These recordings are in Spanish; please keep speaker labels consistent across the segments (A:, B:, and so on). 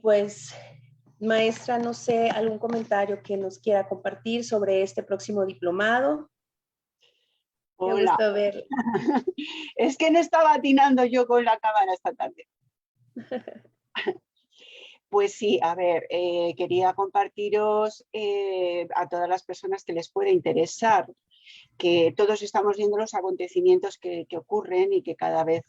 A: pues, maestra, no sé, algún comentario que nos quiera compartir sobre este próximo diplomado. Qué
B: Hola.
A: gusto ver.
B: Es que no estaba atinando yo con la cámara esta tarde. Pues sí, a ver, quería compartiros a todas las personas que les puede interesar, que todos estamos viendo los acontecimientos que ocurren y que cada vez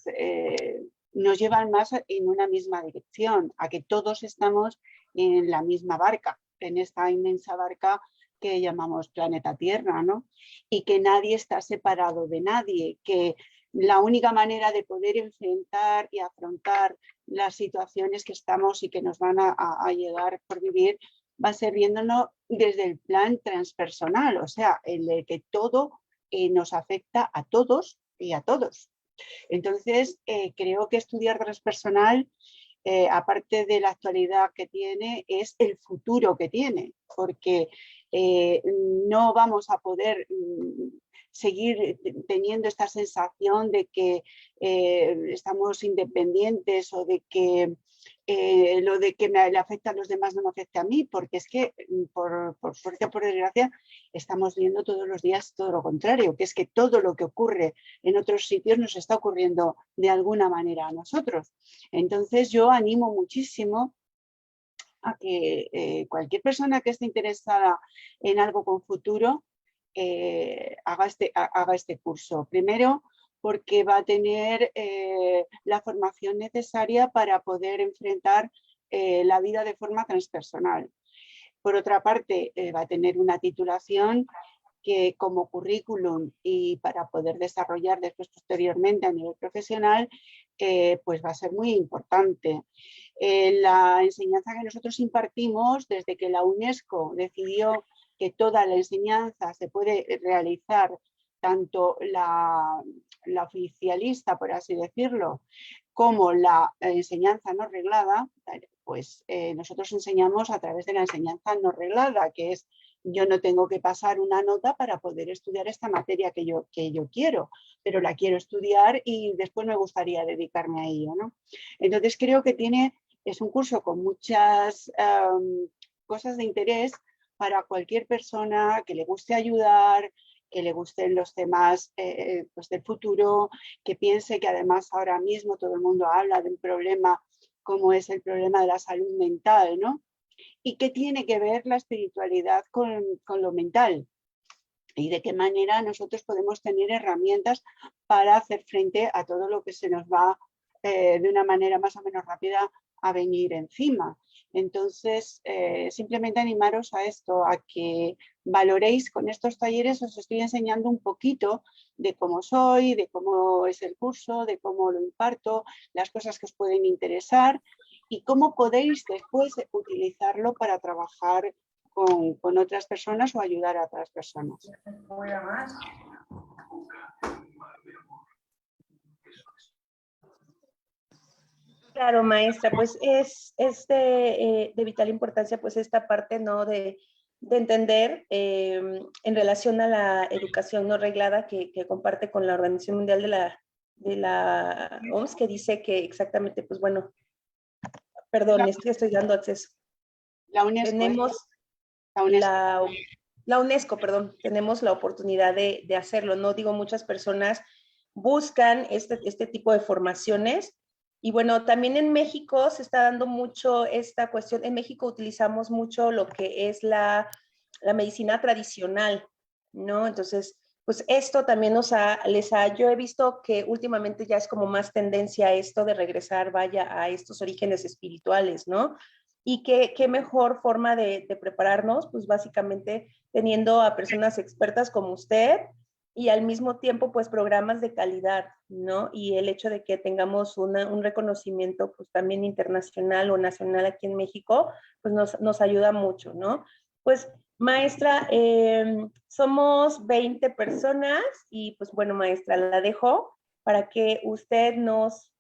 B: nos llevan más en una misma dirección, a que todos estamos en la misma barca, en esta inmensa barca que llamamos planeta Tierra, ¿no? Y que nadie está separado de nadie, que la única manera de poder enfrentar y afrontar las situaciones que estamos y que nos van a llegar por vivir va a ser viéndonos desde el plan transpersonal, o sea, el de que todo nos afecta a todos y a todos. Entonces, creo que estudiar transpersonal, aparte de la actualidad que tiene, es el futuro que tiene, porque no vamos a poder seguir teniendo esta sensación de que estamos independientes o de que lo de que le afecta a los demás no me afecta a mí, porque es que por suerte o por desgracia estamos viendo todos los días todo lo contrario, que es que todo lo que ocurre en otros sitios nos está ocurriendo de alguna manera a nosotros. Entonces yo animo muchísimo a que cualquier persona que esté interesada en algo con futuro haga este curso. Primero, porque va a tener la formación necesaria para poder enfrentar la vida de forma transpersonal. Por otra parte, va a tener una titulación que como currículum y para poder desarrollar después posteriormente a nivel profesional, pues va a ser muy importante. La enseñanza que nosotros impartimos desde que la UNESCO decidió que toda la enseñanza se puede realizar, tanto la oficialista, por así decirlo, como la enseñanza no reglada, pues nosotros enseñamos a través de la enseñanza no reglada, que es yo no tengo que pasar una nota para poder estudiar esta materia que yo quiero, pero la quiero estudiar y después me gustaría dedicarme a ello, ¿no? Entonces creo que es un curso con muchas cosas de interés para cualquier persona que le guste ayudar, que le gusten los temas pues del futuro, que piense que además ahora mismo todo el mundo habla de un problema como es el problema de la salud mental, ¿no? Y qué tiene que ver la espiritualidad con lo mental y de qué manera nosotros podemos tener herramientas para hacer frente a todo lo que se nos va de una manera más o menos rápida a venir encima. Entonces, simplemente animaros a esto, a que valoréis con estos talleres. Os estoy enseñando un poquito de cómo soy, de cómo es el curso, de cómo lo imparto, las cosas que os pueden interesar y cómo podéis después utilizarlo para trabajar con otras personas o ayudar a otras personas.
A: Claro, maestra, pues es de vital importancia pues esta parte, ¿no? De entender en relación a la educación no reglada que comparte con la Organización Mundial de la OMS, que dice que exactamente, pues bueno, perdón, estoy dando acceso.
B: La UNESCO.
A: Tenemos
B: la UNESCO.
A: La UNESCO, perdón, tenemos la oportunidad de hacerlo, ¿no? Digo, muchas personas buscan este tipo de formaciones. Y bueno, también en México se está dando mucho esta cuestión. En México utilizamos mucho lo que es la medicina tradicional, ¿no? Entonces, pues esto también yo he visto que últimamente ya es como más tendencia a esto de regresar, vaya, a estos orígenes espirituales, ¿no? Y qué mejor forma de prepararnos, pues básicamente teniendo a personas expertas como usted y al mismo tiempo pues programas de calidad, ¿no? Y el hecho de que tengamos un reconocimiento pues también internacional o nacional aquí en México, pues nos ayuda mucho, ¿no? Pues maestra, somos 20 personas y pues bueno, maestra, la dejo para que usted nos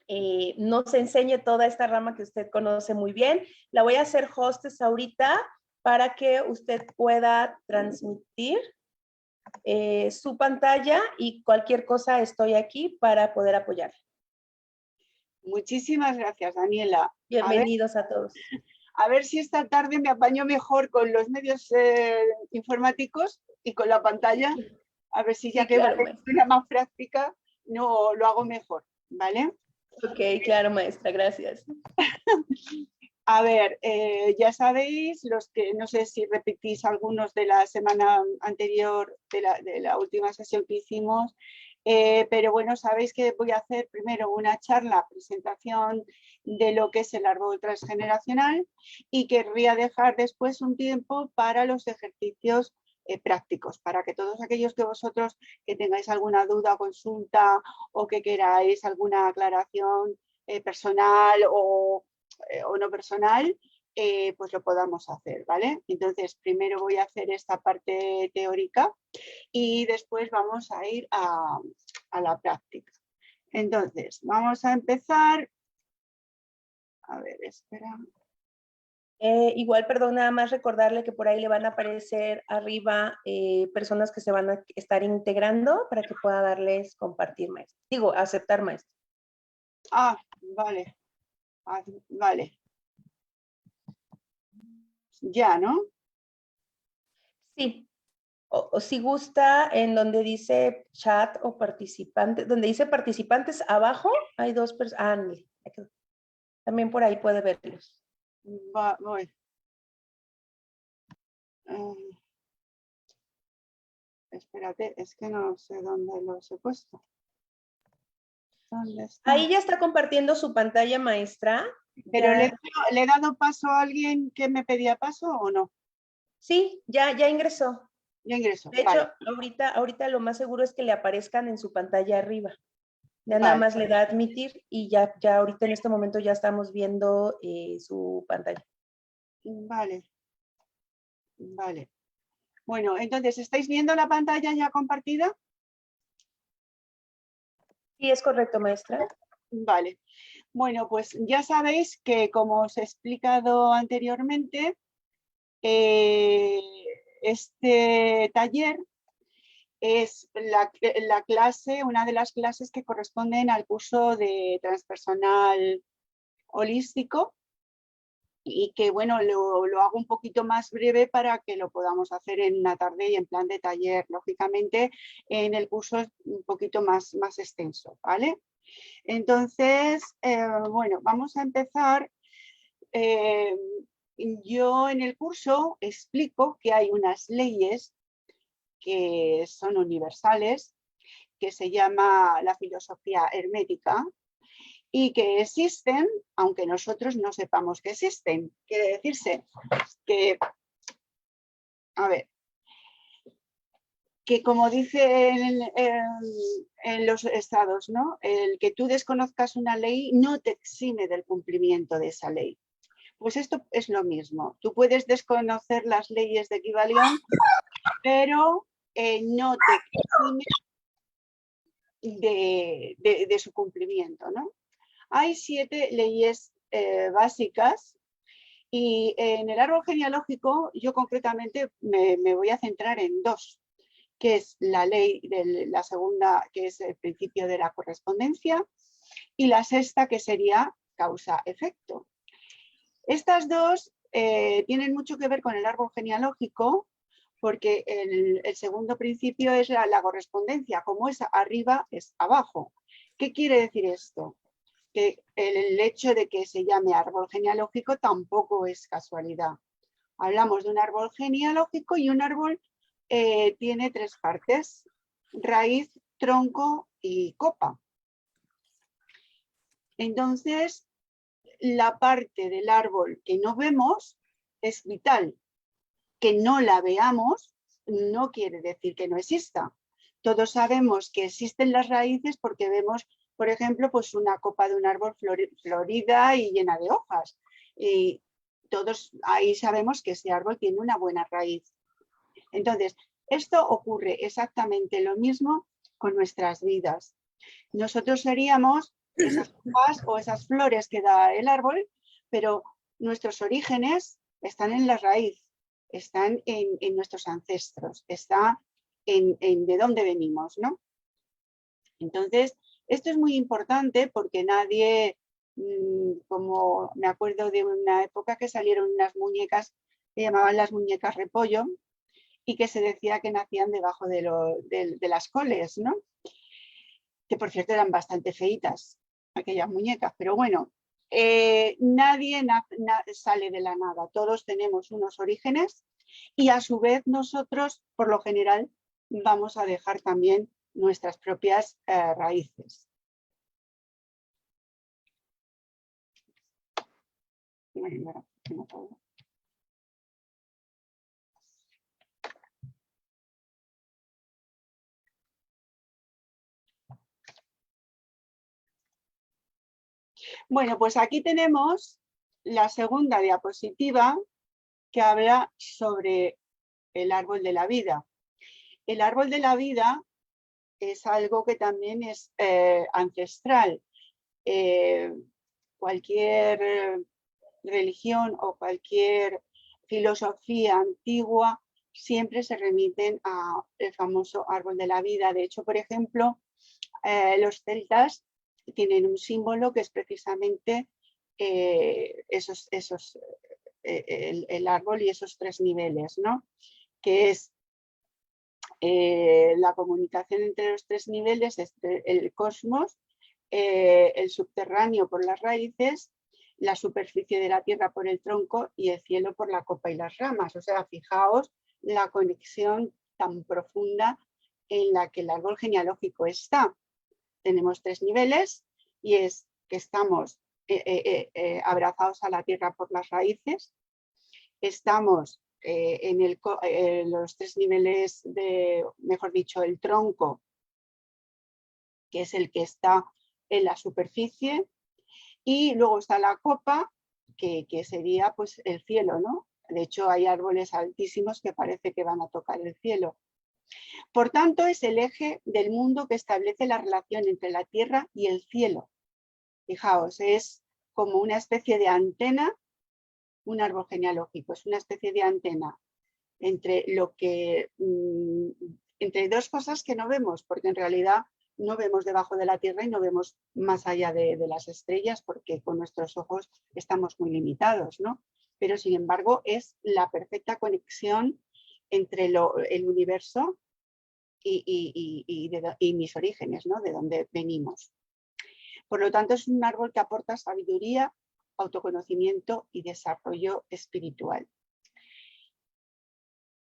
A: enseñe toda esta rama que usted conoce muy bien. La voy a hacer hostess ahorita para que usted pueda transmitir su pantalla y cualquier cosa estoy aquí para poder apoyarle.
B: Muchísimas gracias, Daniela.
A: Bienvenidos a todos.
B: A ver si esta tarde me apaño mejor con los medios informáticos y con la pantalla. A ver si ya
A: Sí,
B: que
A: claro,
B: es
A: maestra.
B: una más práctica, no lo hago mejor, ¿vale?
A: Ok, claro, maestra, gracias.
B: A ver, ya sabéis, los que no sé si repetís algunos de la semana anterior, de la última sesión que hicimos, pero bueno, sabéis que voy a hacer primero una charla, presentación de lo que es el árbol transgeneracional y querría dejar después un tiempo para los ejercicios prácticos, para que todos aquellos que vosotros que tengáis alguna duda, consulta o que queráis alguna aclaración personal o no personal, pues lo podamos hacer, ¿vale? Entonces, primero voy a hacer esta parte teórica y después vamos a ir a la práctica. Entonces, vamos a empezar. A ver, espera.
A: Igual, perdón, nada más recordarle que por ahí le van a aparecer arriba personas que se van a estar integrando para que pueda darles compartir, maestra. Digo, aceptar, maestra.
B: Ah, vale. Vale. Ya, ¿no?
A: Sí. O si gusta, en donde dice chat o participantes, donde dice participantes, abajo hay dos personas. También por ahí puede verlos.
B: Voy. Espérate, es que no sé dónde los he puesto. ¿Dónde está?
A: Ahí ya está compartiendo su pantalla, maestra.
B: ¿Pero
A: Ya...
B: le he dado paso a alguien que me pedía paso o no?
A: Sí, ya ingresó.
B: Ya ingreso.
A: De hecho,
B: vale.
A: ahorita lo más seguro es que le aparezcan en su pantalla arriba. Ya nada
B: Vale.
A: más le da a admitir y ya ahorita en este momento ya estamos viendo su pantalla.
B: Vale. Vale. Bueno, entonces, ¿estáis viendo la pantalla ya compartida?
A: Sí, es correcto, maestra.
B: Vale. Bueno, pues ya sabéis que, como os he explicado anteriormente, este taller es la clase, una de las clases que corresponden al curso de transpersonal holístico y que, bueno, lo hago un poquito más breve para que lo podamos hacer en una tarde y en plan de taller. Lógicamente, en el curso es un poquito más extenso, ¿vale? Entonces, bueno, vamos a empezar. Yo en el curso explico que hay unas leyes que son universales, que se llama la filosofía hermética, y que existen, aunque nosotros no sepamos que existen. Quiere decirse que, a ver, que como dicen en los estados, ¿no? El que tú desconozcas una ley no te exime del cumplimiento de esa ley. Pues esto es lo mismo. Tú puedes desconocer las leyes de Kybalión, pero no te exime de su cumplimiento, ¿no? Hay 7 leyes básicas y en el árbol genealógico yo concretamente me voy a centrar en 2, que es la ley de la segunda, que es el principio de la correspondencia, y la sexta, que sería causa-efecto. Estas 2 tienen mucho que ver con el árbol genealógico, porque el segundo principio es la correspondencia, como es arriba, es abajo. ¿Qué quiere decir esto? Que el hecho de que se llame árbol genealógico tampoco es casualidad. Hablamos de un árbol genealógico y un árbol tiene 3 partes: raíz, tronco y copa. Entonces, la parte del árbol que no vemos es vital. Que no la veamos no quiere decir que no exista. Todos sabemos que existen las raíces porque vemos, por ejemplo, pues una copa de un árbol florida y llena de hojas. Y todos ahí sabemos que ese árbol tiene una buena raíz. Entonces, esto ocurre exactamente lo mismo con nuestras vidas. Nosotros seríamos esas hojas o esas flores que da el árbol, pero nuestros orígenes están en la raíz, están en nuestros ancestros, está en de dónde venimos, ¿no? Entonces, esto es muy importante porque nadie como me acuerdo de una época que salieron unas muñecas que llamaban las muñecas repollo y que se decía que nacían debajo de las coles, ¿no? Que por cierto eran bastante feitas aquellas muñecas, pero bueno, nadie sale de la nada, todos tenemos unos orígenes y a su vez nosotros, por lo general, vamos a dejar también nuestras propias raíces. Bueno, no puedo. Bueno, pues aquí tenemos la segunda diapositiva que habla sobre el árbol de la vida. El árbol de la vida es algo que también es ancestral. Cualquier religión o cualquier filosofía antigua siempre se remiten al famoso árbol de la vida. De hecho, por ejemplo, los celtas tienen un símbolo que es precisamente el árbol y esos tres niveles, ¿no? Que es la comunicación entre los tres niveles, el cosmos, el subterráneo por las raíces, la superficie de la tierra por el tronco y el cielo por la copa y las ramas. O sea, fijaos la conexión tan profunda en la que el árbol genealógico está. Tenemos tres niveles y es que estamos abrazados a la tierra por las raíces, estamos en los tres niveles de, mejor dicho, el tronco, que es el que está en la superficie, y luego está la copa, que sería pues el cielo, ¿no? De hecho, hay árboles altísimos que parece que van a tocar el cielo. Por tanto, es el eje del mundo que establece la relación entre la tierra y el cielo. Fijaos, es como una especie de antena, un árbol genealógico, es una especie de antena entre entre dos cosas que no vemos, porque en realidad no vemos debajo de la tierra y no vemos más allá de las estrellas, porque con nuestros ojos estamos muy limitados, ¿no? Pero sin embargo es la perfecta conexión entre el universo y mis orígenes, ¿no? De dónde venimos. Por lo tanto, es un árbol que aporta sabiduría, autoconocimiento y desarrollo espiritual.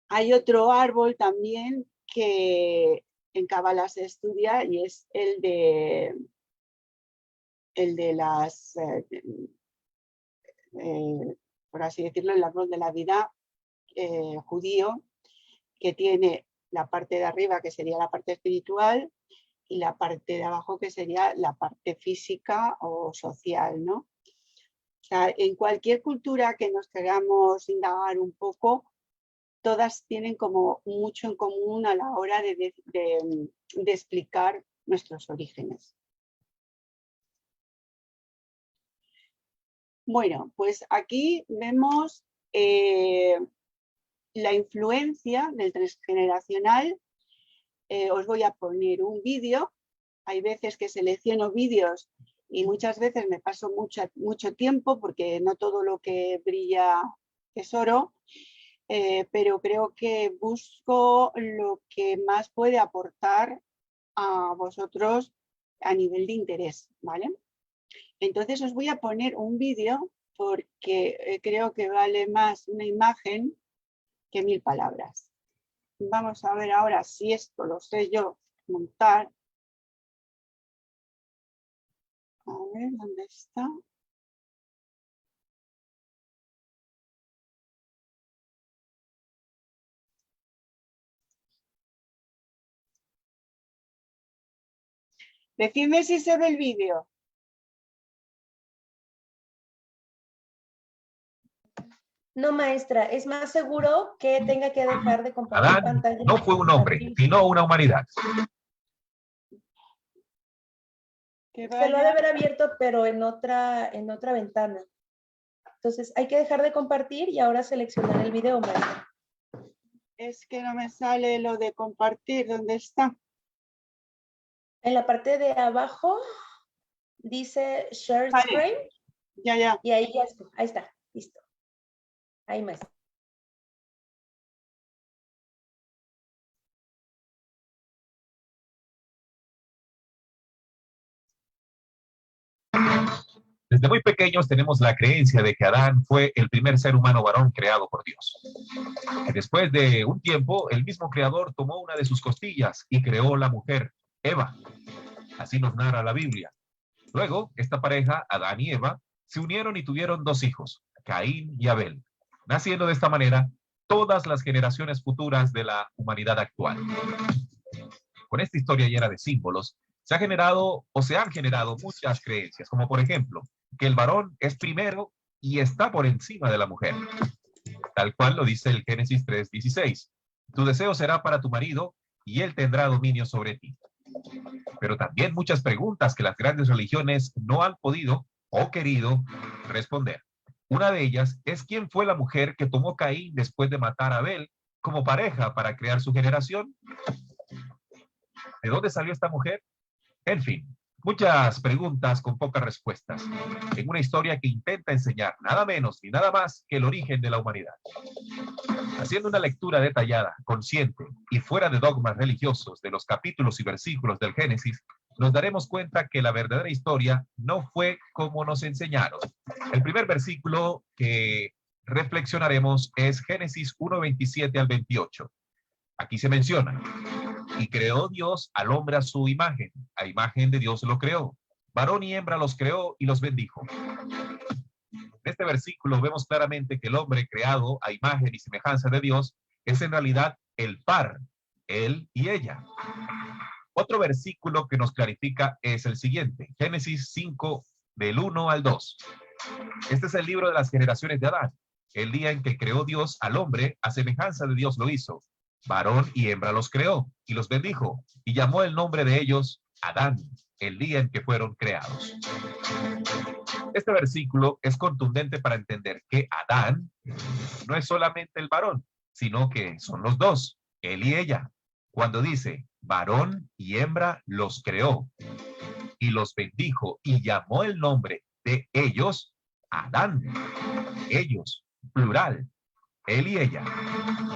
B: Hay otro árbol también que en Cábala se estudia y es el de las, por así decirlo, el árbol de la vida judío, que tiene la parte de arriba que sería la parte espiritual y la parte de abajo que sería la parte física o social, ¿no? O sea, en cualquier cultura que nos queramos indagar un poco, todas tienen como mucho en común a la hora de explicar nuestros orígenes. Bueno, pues aquí vemos la influencia del transgeneracional. Os voy a poner un vídeo. Hay veces que selecciono vídeos y muchas veces me paso mucho tiempo porque no todo lo que brilla es oro. Pero creo que busco lo que más puede aportar a vosotros a nivel de interés, ¿vale? Entonces os voy a poner un vídeo porque creo que vale más una imagen que 1000 palabras. Vamos a ver ahora si esto lo sé yo montar. A ver, ¿dónde está? Decidme si se ve el vídeo.
A: No, maestra, es más seguro que tenga que dejar de compartir
C: Adán
A: pantalla.
C: no fue un hombre, sino una humanidad.
A: Se lo ha de haber abierto, pero en otra ventana. Entonces hay que dejar de compartir y ahora seleccionar el video, maestra.
B: Es que no me sale lo de compartir. ¿Dónde está?
A: En la parte de abajo Dice share
B: Vale.
A: screen.
B: Ya.
A: Y ahí ya está. Ahí está. Listo. Ahí más.
C: Desde muy pequeños tenemos la creencia de que Adán fue el primer ser humano varón creado por Dios. Que después de un tiempo, el mismo creador tomó una de sus costillas y creó la mujer, Eva. Así nos narra la Biblia. Luego, esta pareja, Adán y Eva, se unieron y tuvieron 2 hijos, Caín y Abel, naciendo de esta manera todas las generaciones futuras de la humanidad actual. Con esta historia llena de símbolos, se han generado muchas creencias, como por ejemplo, que el varón es primero y está por encima de la mujer. Tal cual lo dice el Génesis 3:16. Tu deseo será para tu marido y él tendrá dominio sobre ti. Pero también muchas preguntas que las grandes religiones no han podido o querido responder. Una de ellas es quién fue la mujer que tomó Caín después de matar a Abel como pareja para crear su generación. ¿De dónde salió esta mujer? En fin, muchas preguntas con pocas respuestas, en una historia que intenta enseñar nada menos ni nada más que el origen de la humanidad. Haciendo una lectura detallada, consciente y fuera de dogmas religiosos de los capítulos y versículos del Génesis, nos daremos cuenta que la verdadera historia no fue como nos enseñaron. El primer versículo que reflexionaremos es Génesis 1:27 al 28. Aquí se menciona: y creó Dios al hombre a su imagen. A imagen de Dios lo creó. Varón y hembra los creó y los bendijo. En este versículo vemos claramente que el hombre creado a imagen y semejanza de Dios es en realidad el par, él y ella. Otro versículo que nos clarifica es el siguiente, Génesis 5, del 1 al 2. Este es el libro de las generaciones de Adán. El día en que creó Dios al hombre, a semejanza de Dios lo hizo. Varón y hembra los creó y los bendijo, y llamó el nombre de ellos Adán, el día en que fueron creados. Este versículo es contundente para entender que Adán no es solamente el varón, sino que son los dos, él y ella. Cuando dice varón y hembra los creó y los bendijo y llamó el nombre de ellos Adán, ellos, plural, él y ella.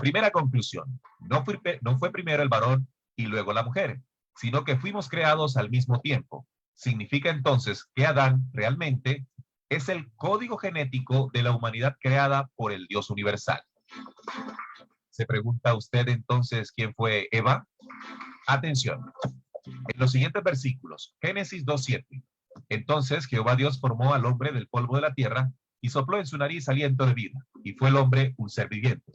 C: Primera conclusión, no fue primero el varón y luego la mujer, sino que fuimos creados al mismo tiempo. Significa entonces que Adán realmente es el código genético de la humanidad creada por el Dios universal. ¿Se pregunta usted entonces quién fue Eva? Atención. En los siguientes versículos, Génesis 2:7. Entonces Jehová Dios formó al hombre del polvo de la tierra y sopló en su nariz aliento de vida, y fue el hombre un ser viviente.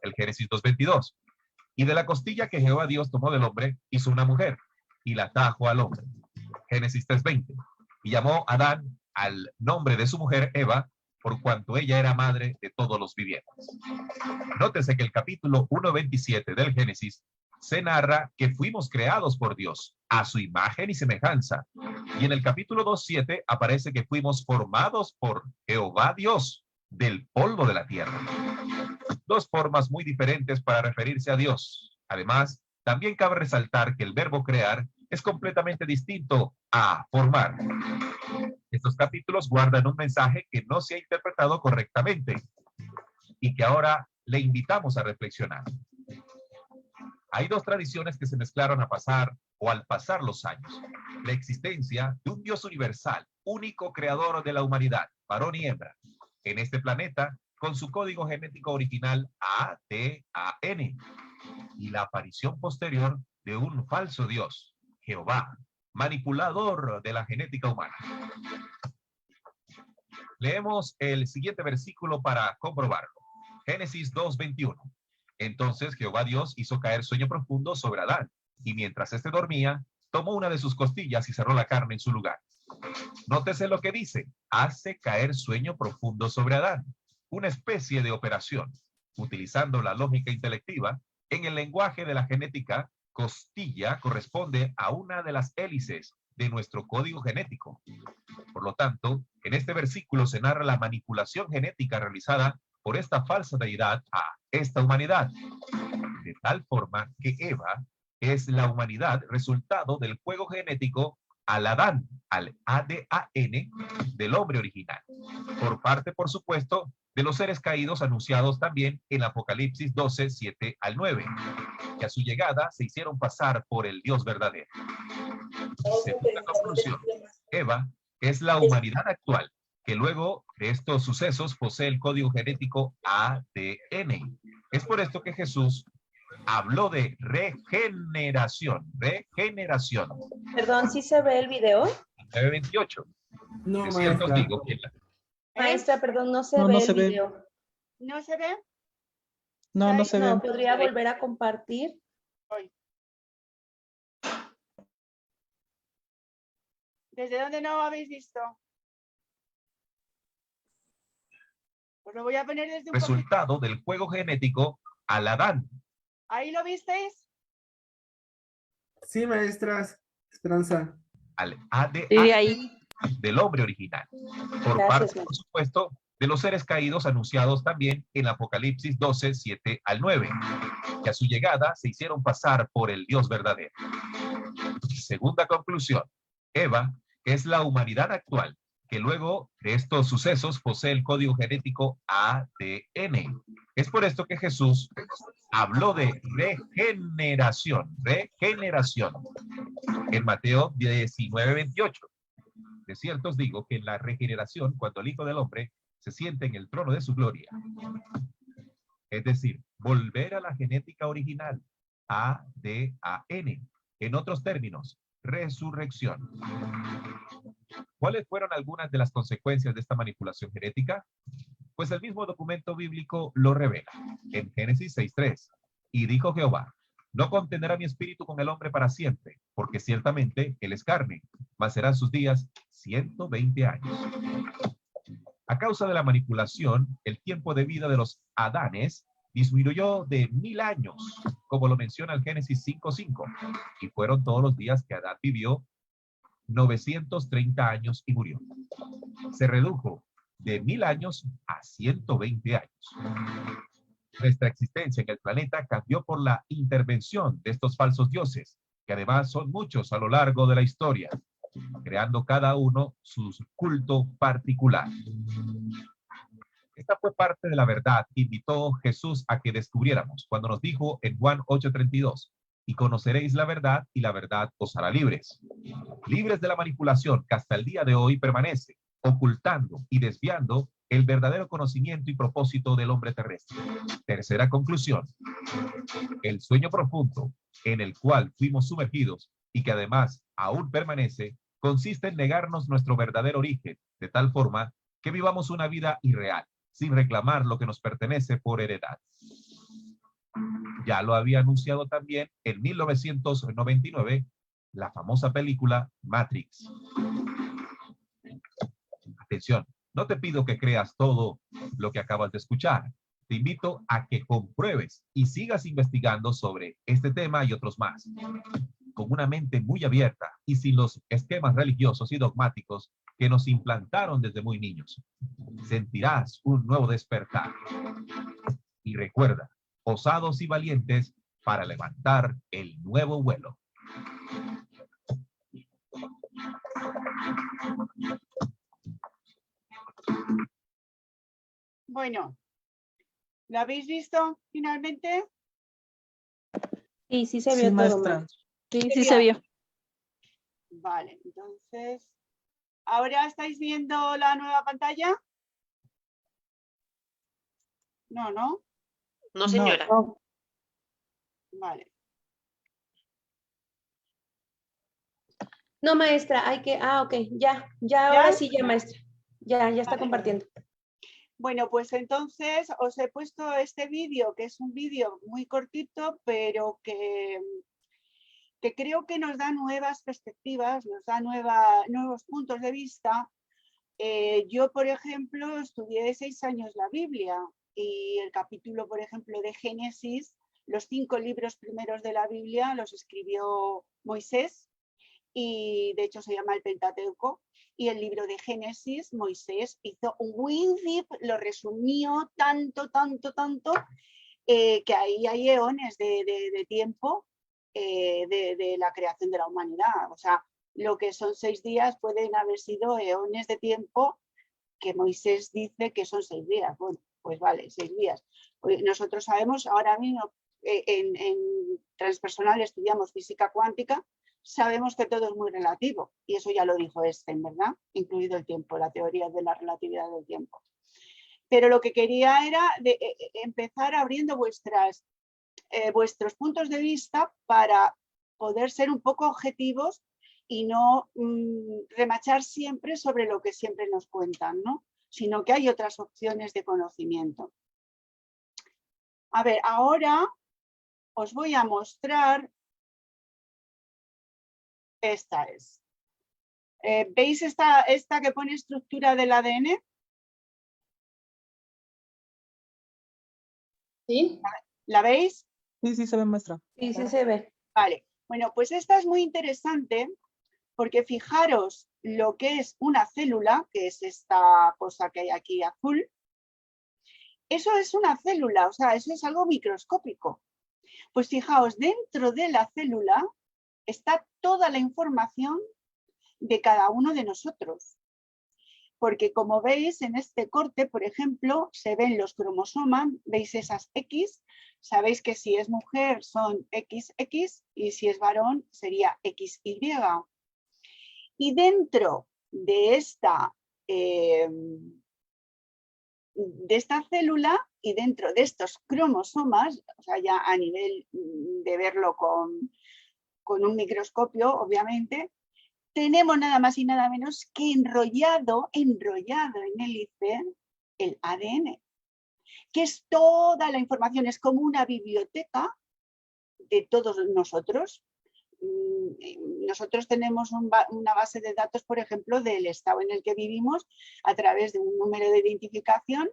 C: El Génesis 2:22. Y de la costilla que Jehová Dios tomó del hombre, hizo una mujer, y la trajo al hombre. Génesis 3:20. Y llamó a Adán al nombre de su mujer Eva, por cuanto ella era madre de todos los vivientes. Nótese que el capítulo 1:27 del Génesis se narra que fuimos creados por Dios a su imagen y semejanza. Y en el capítulo 2:7 aparece que fuimos formados por Jehová Dios del polvo de la tierra. Dos formas muy diferentes para referirse a Dios. Además, también cabe resaltar que el verbo crear es completamente distinto a formar. Estos capítulos guardan un mensaje que no se ha interpretado correctamente y que ahora le invitamos a reflexionar. Hay dos tradiciones que se mezclaron al pasar los años. La existencia de un Dios universal, único creador de la humanidad, varón y hembra, en este planeta, con su código genético original ADAN, y la aparición posterior de un falso Dios, Jehová, manipulador de la genética humana. Leemos el siguiente versículo para comprobarlo. Génesis 2:21. Entonces Jehová Dios hizo caer sueño profundo sobre Adán, y mientras éste dormía, tomó una de sus costillas y cerró la carne en su lugar. Nótese lo que dice, hace caer sueño profundo sobre Adán, una especie de operación. Utilizando la lógica intelectiva, en el lenguaje de la genética, costilla corresponde a una de las hélices de nuestro código genético. Por lo tanto, en este versículo se narra la manipulación genética realizada por esta falsa deidad a esta humanidad, de tal forma que Eva es la humanidad resultado del juego genético al Adán, al ADAN del hombre original. Por parte, por supuesto, de los seres caídos anunciados también en Apocalipsis 12, 7 al 9, que a su llegada se hicieron pasar por el Dios verdadero. Segunda conclusión, Eva es la humanidad actual, que luego de estos sucesos posee el código genético ADN. Es por esto que Jesús habló de regeneración. Regeneración.
A: Perdón, ¿sí se ve el video?
C: 9:28.
D: No,
C: Es cierto,
D: maestra.
C: digo que
A: Maestra, perdón, no se
E: No,
A: ve
E: no
A: el
E: se ve.
A: video.
B: ¿No se ve?
E: No, no se
A: No,
E: ve.
A: ¿podría volver a compartir?
B: Hoy. ¿Desde dónde no habéis visto? Pues lo voy a poner desde un poquito.
C: resultado del juego genético al Adán.
B: ¿Ahí lo visteis?
D: Sí, maestras. Esperanza.
C: Al ADN
E: Sí, ahí.
C: del hombre original. Por
A: Gracias,
C: parte,
A: maestra.
C: por supuesto, de los seres caídos anunciados también en Apocalipsis 12, 7 al 9, que a su llegada se hicieron pasar por el Dios verdadero. Segunda conclusión, Eva es la humanidad actual, que luego de estos sucesos posee el código genético ADN. Es por esto que Jesús habló de regeneración, regeneración, en Mateo 19:28. De cierto os digo que en la regeneración, cuando el Hijo del Hombre se siente en el trono de su gloria, es decir, volver a la genética original, ADAN, en otros términos, resurrección. ¿Cuáles fueron algunas de las consecuencias de esta manipulación genética? Pues el mismo documento bíblico lo revela en Génesis 6:3. Y dijo Jehová, no contenderá mi espíritu con el hombre para siempre, porque ciertamente él es carne, mas serán sus días 120 años. A causa de la manipulación, el tiempo de vida de los Adanes disminuyó de 1000 años, como lo menciona el Génesis 5:5, y fueron todos los días que Adán vivió 930 años y murió. Se redujo de 1000 años a 120 años. Nuestra existencia en el planeta cambió por la intervención de estos falsos dioses, que además son muchos a lo largo de la historia, creando cada uno su culto particular. Esta fue parte de la verdad que invitó Jesús a que descubriéramos cuando nos dijo en Juan 8:32, y conoceréis la verdad y la verdad os hará libres. Libres de la manipulación que hasta el día de hoy permanece, ocultando y desviando el verdadero conocimiento y propósito del hombre terrestre. Tercera conclusión. El sueño profundo en el cual fuimos sumergidos y que además aún permanece, consiste en negarnos nuestro verdadero origen, de tal forma que vivamos una vida irreal, sin reclamar lo que nos pertenece por heredad. Ya lo había anunciado también en 1999 la famosa película Matrix. Atención, no te pido que creas todo lo que acabas de escuchar. Te invito a que compruebes y sigas investigando sobre este tema y otros más, con una mente muy abierta y sin los esquemas religiosos y dogmáticos que nos implantaron desde muy niños. Sentirás un nuevo despertar. Y recuerda, osados y valientes para levantar el nuevo vuelo.
B: Bueno, ¿lo habéis visto finalmente?
A: Sí, sí se
E: Sí,
A: vio todo,
E: maestra.
A: maestra.
E: Sí se vio.
B: Vale, entonces, ¿ahora estáis viendo la nueva pantalla? No, ¿no?
F: No, señora.
E: No.
B: Vale.
A: No, maestra, hay que, ok, ya, ahora sí, ya, maestra. Ya está
B: Vale.
A: compartiendo.
B: Bueno, pues entonces os he puesto este vídeo, que es un vídeo muy cortito, pero que creo que nos da nuevas perspectivas, nos da nuevos puntos de vista. Yo, por ejemplo, estudié 6 años la Biblia y el capítulo, por ejemplo, de Génesis, los 5 libros primeros de la Biblia los escribió Moisés y de hecho se llama el Pentateuco. Y el libro de Génesis, Moisés hizo un WinZip, lo resumió tanto, que ahí hay eones de tiempo de la creación de la humanidad. O sea, lo que son 6 días pueden haber sido eones de tiempo que Moisés dice que son 6 días. Bueno, pues vale, 6 días. Nosotros sabemos ahora mismo, en transpersonal estudiamos física cuántica, sabemos que todo es muy relativo, y eso ya lo dijo Einstein, ¿verdad? Incluido el tiempo, la teoría de la relatividad del tiempo. Pero lo que quería era empezar abriendo vuestros puntos de vista para poder ser un poco objetivos y no remachar siempre sobre lo que siempre nos cuentan, ¿no? Sino que hay otras opciones de conocimiento. A ver, ahora os voy a mostrar. Esta es. ¿Veis esta que pone estructura del ADN?
A: ¿Sí?
B: ¿La veis?
E: Sí, sí, se ve, maestra.
A: Sí, sí se ve.
B: Vale. Bueno, pues esta es muy interesante porque fijaros lo que es una célula, que es esta cosa que hay aquí azul. Eso es una célula, o sea, eso es algo microscópico. Pues fijaos, dentro de la célula está toda la información de cada uno de nosotros. Porque como veis en este corte, por ejemplo, se ven los cromosomas, veis esas X, sabéis que si es mujer son XX y si es varón sería XY. Y dentro de esta célula y dentro de estos cromosomas, o sea, ya a nivel de verlo con un microscopio, obviamente, tenemos nada más y nada menos que enrollado en hélice el ADN, que es toda la información, es como una biblioteca de todos nosotros. Nosotros tenemos una base de datos, por ejemplo, del estado en el que vivimos a través de un número de identificación.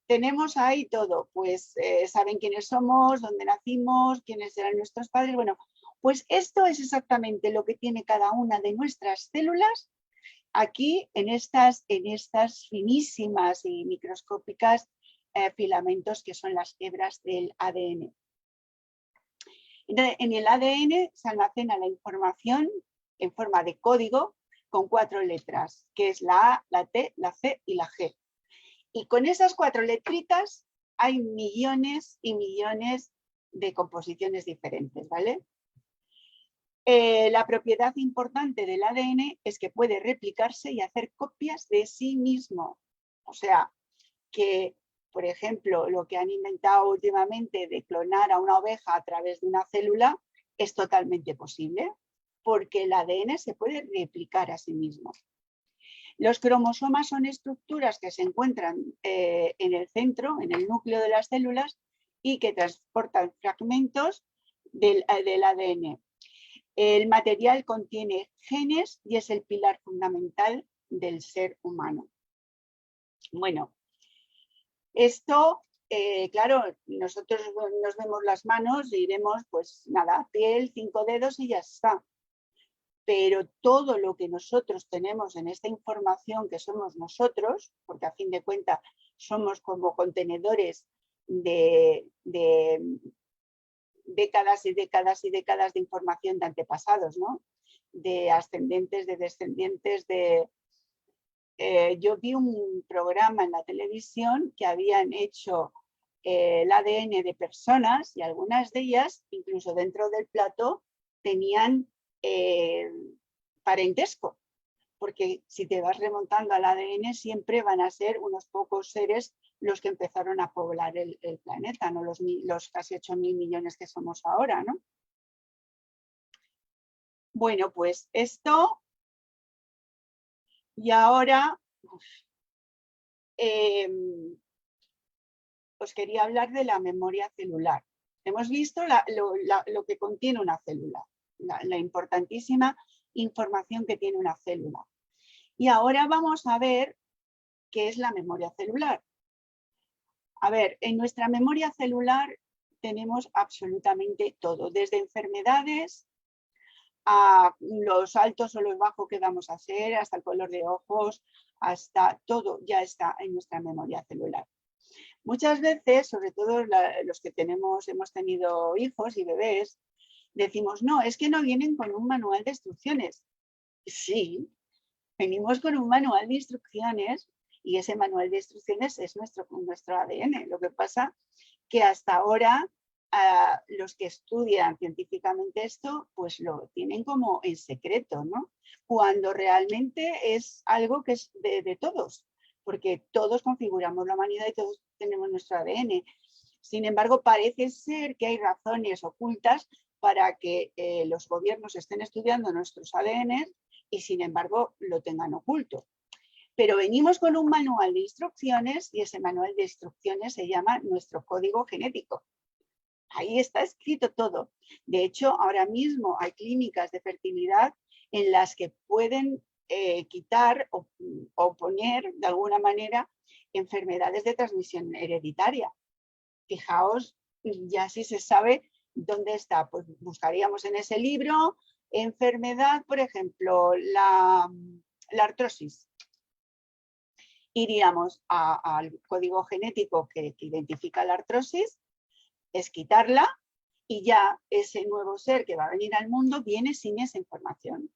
B: Tenemos ahí todo, pues saben quiénes somos, dónde nacimos, quiénes eran nuestros padres. Bueno, pues esto es exactamente lo que tiene cada una de nuestras células aquí en estas finísimas y microscópicas filamentos que son las hebras del ADN. En el ADN se almacena la información en forma de código con 4 letras, que es la A, la T, la C y la G. Y con esas 4 letritas hay millones y millones de composiciones diferentes, ¿vale? La propiedad importante del ADN es que puede replicarse y hacer copias de sí mismo. O sea, que, por ejemplo, lo que han inventado últimamente de clonar a una oveja a través de una célula es totalmente posible, porque el ADN se puede replicar a sí mismo. Los cromosomas son estructuras que se encuentran en el centro, en el núcleo de las células, y que transportan fragmentos del ADN. El material contiene genes y es el pilar fundamental del ser humano. Bueno, esto, claro, nosotros nos vemos las manos y vemos, pues nada, piel, 5 dedos y ya está. Pero todo lo que nosotros tenemos en esta información que somos nosotros, porque a fin de cuentas somos como contenedores de décadas y décadas y décadas de información de antepasados, ¿no? De ascendentes, de descendientes, yo vi un programa en la televisión que habían hecho el ADN de personas y algunas de ellas, incluso dentro del plato, tenían parentesco, porque si te vas remontando al ADN siempre van a ser unos pocos seres los que empezaron a poblar el planeta, no los casi 8.000 millones que somos ahora, ¿no? Bueno, pues esto, y ahora os quería hablar de la memoria celular. Hemos visto lo que contiene una célula, la importantísima información que tiene una célula. Y ahora vamos a ver qué es la memoria celular. A ver, en nuestra memoria celular tenemos absolutamente todo, desde enfermedades a los altos o los bajos que vamos a hacer, hasta el color de ojos, hasta todo ya está en nuestra memoria celular. Muchas veces, sobre todo los que hemos tenido hijos y bebés, decimos, no, es que no vienen con un manual de instrucciones. Sí, venimos con un manual de instrucciones y ese manual de instrucciones es nuestro ADN. Lo que pasa que hasta ahora los que estudian científicamente esto, pues lo tienen como en secreto, ¿no? Cuando realmente es algo que es de todos, porque todos configuramos la humanidad y todos tenemos nuestro ADN. Sin embargo, parece ser que hay razones ocultas para que los gobiernos estén estudiando nuestros ADN y sin embargo lo tengan oculto. Pero venimos con un manual de instrucciones y ese manual de instrucciones se llama nuestro código genético. Ahí está escrito todo. De hecho, ahora mismo hay clínicas de fertilidad en las que pueden quitar o poner de alguna manera enfermedades de transmisión hereditaria. Fijaos, ya si se sabe dónde está, pues buscaríamos en ese libro enfermedad, por ejemplo, la artrosis. Iríamos al código genético que identifica la artrosis, es quitarla y ya ese nuevo ser que va a venir al mundo viene sin esa información.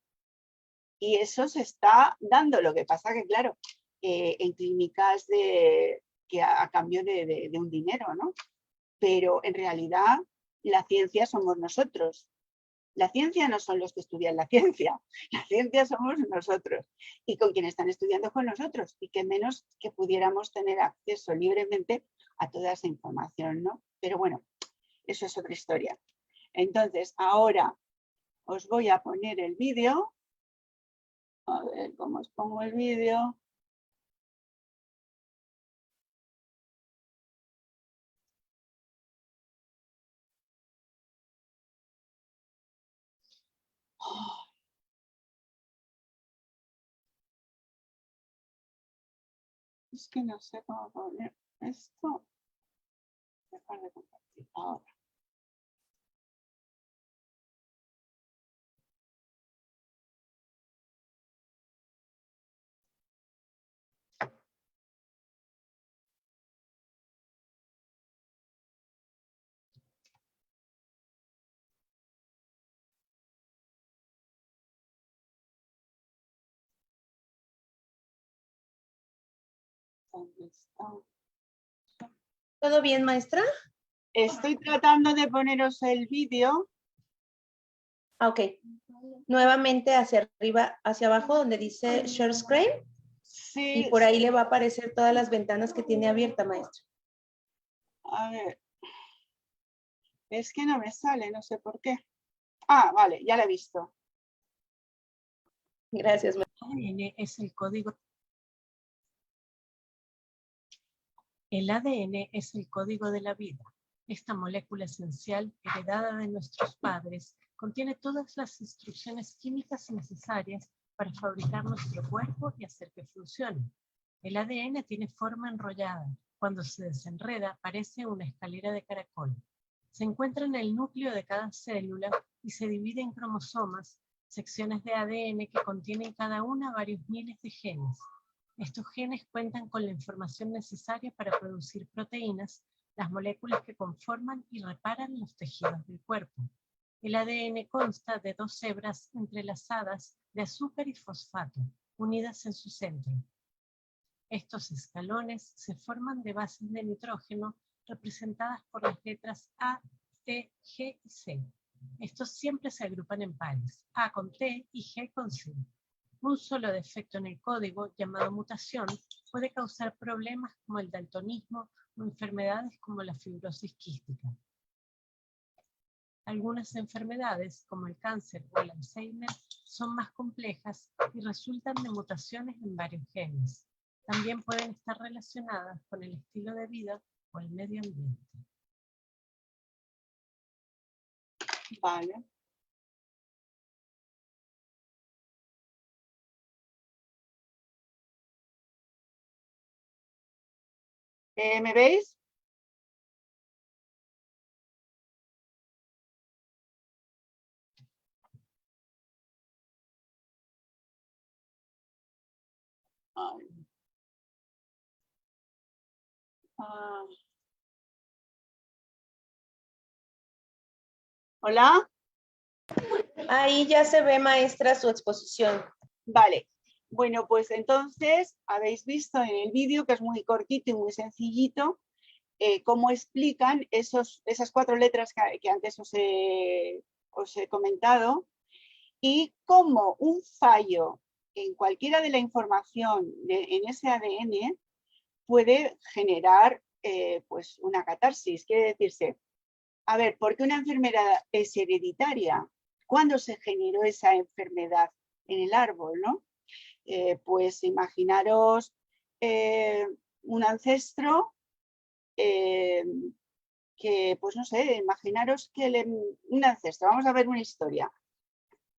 B: Y eso se está dando, lo que pasa que claro, en clínicas que a cambio de un dinero, ¿no? Pero en realidad la ciencia somos nosotros. La ciencia no son los que estudian la ciencia somos nosotros. Y con quienes están estudiando con nosotros. Y que menos que pudiéramos tener acceso libremente a toda esa información, ¿no? Pero bueno, eso es otra historia. Entonces, ahora os voy a poner el vídeo. A ver cómo os pongo el vídeo. Es que no sé cómo poner esto. Dejar de compartir ahora. ¿Dónde está?
A: ¿Todo bien, maestra?
B: Estoy tratando de poneros el vídeo.
A: Ok. Nuevamente hacia arriba, hacia abajo, donde dice Share Screen.
B: Sí.
A: Y por ahí le va a aparecer todas las ventanas que tiene abierta, maestra.
B: A ver. Es que no me sale, no sé por qué. Ah, vale, ya la he visto.
A: Gracias, maestra.
F: ADN es el código. El ADN es el código de la vida. Esta molécula esencial, heredada de nuestros padres, contiene todas las instrucciones químicas necesarias para fabricar nuestro cuerpo y hacer que funcione. El ADN tiene forma enrollada. Cuando se desenreda, parece una escalera de caracol. Se encuentra en el núcleo de cada célula y se divide en cromosomas, secciones de ADN que contienen cada una varios miles de genes. Estos genes cuentan con la información necesaria para producir proteínas, las moléculas que conforman y reparan los tejidos del cuerpo. El ADN consta de 2 hebras entrelazadas de azúcar y fosfato, unidas en su centro. Estos escalones se forman de bases de nitrógeno representadas por las letras A, T, G y C. Estos siempre se agrupan en pares, A con T y G con C. Un solo defecto en el código, llamado mutación, puede causar problemas como el daltonismo o enfermedades como la fibrosis quística. Algunas enfermedades, como el cáncer o el Alzheimer, son más complejas y resultan de mutaciones en varios genes. También pueden estar relacionadas con el estilo de vida o el medio ambiente.
B: Vale. ¿Me veis? Ay. Ah. ¿Hola?
A: Ahí ya se ve, maestra, su exposición.
B: Vale, bueno, pues entonces habéis visto en el vídeo, que es muy cortito y muy sencillito, cómo explican esas 4 letras que antes os he comentado, y cómo un fallo en cualquiera de la información en ese ADN puede generar pues una catarsis. Quiere decirse, a ver, ¿por qué una enfermedad es hereditaria? ¿Cuándo se generó esa enfermedad en el árbol, no? Pues imaginaros un ancestro que, pues no sé, imaginaros que un ancestro, vamos a ver una historia,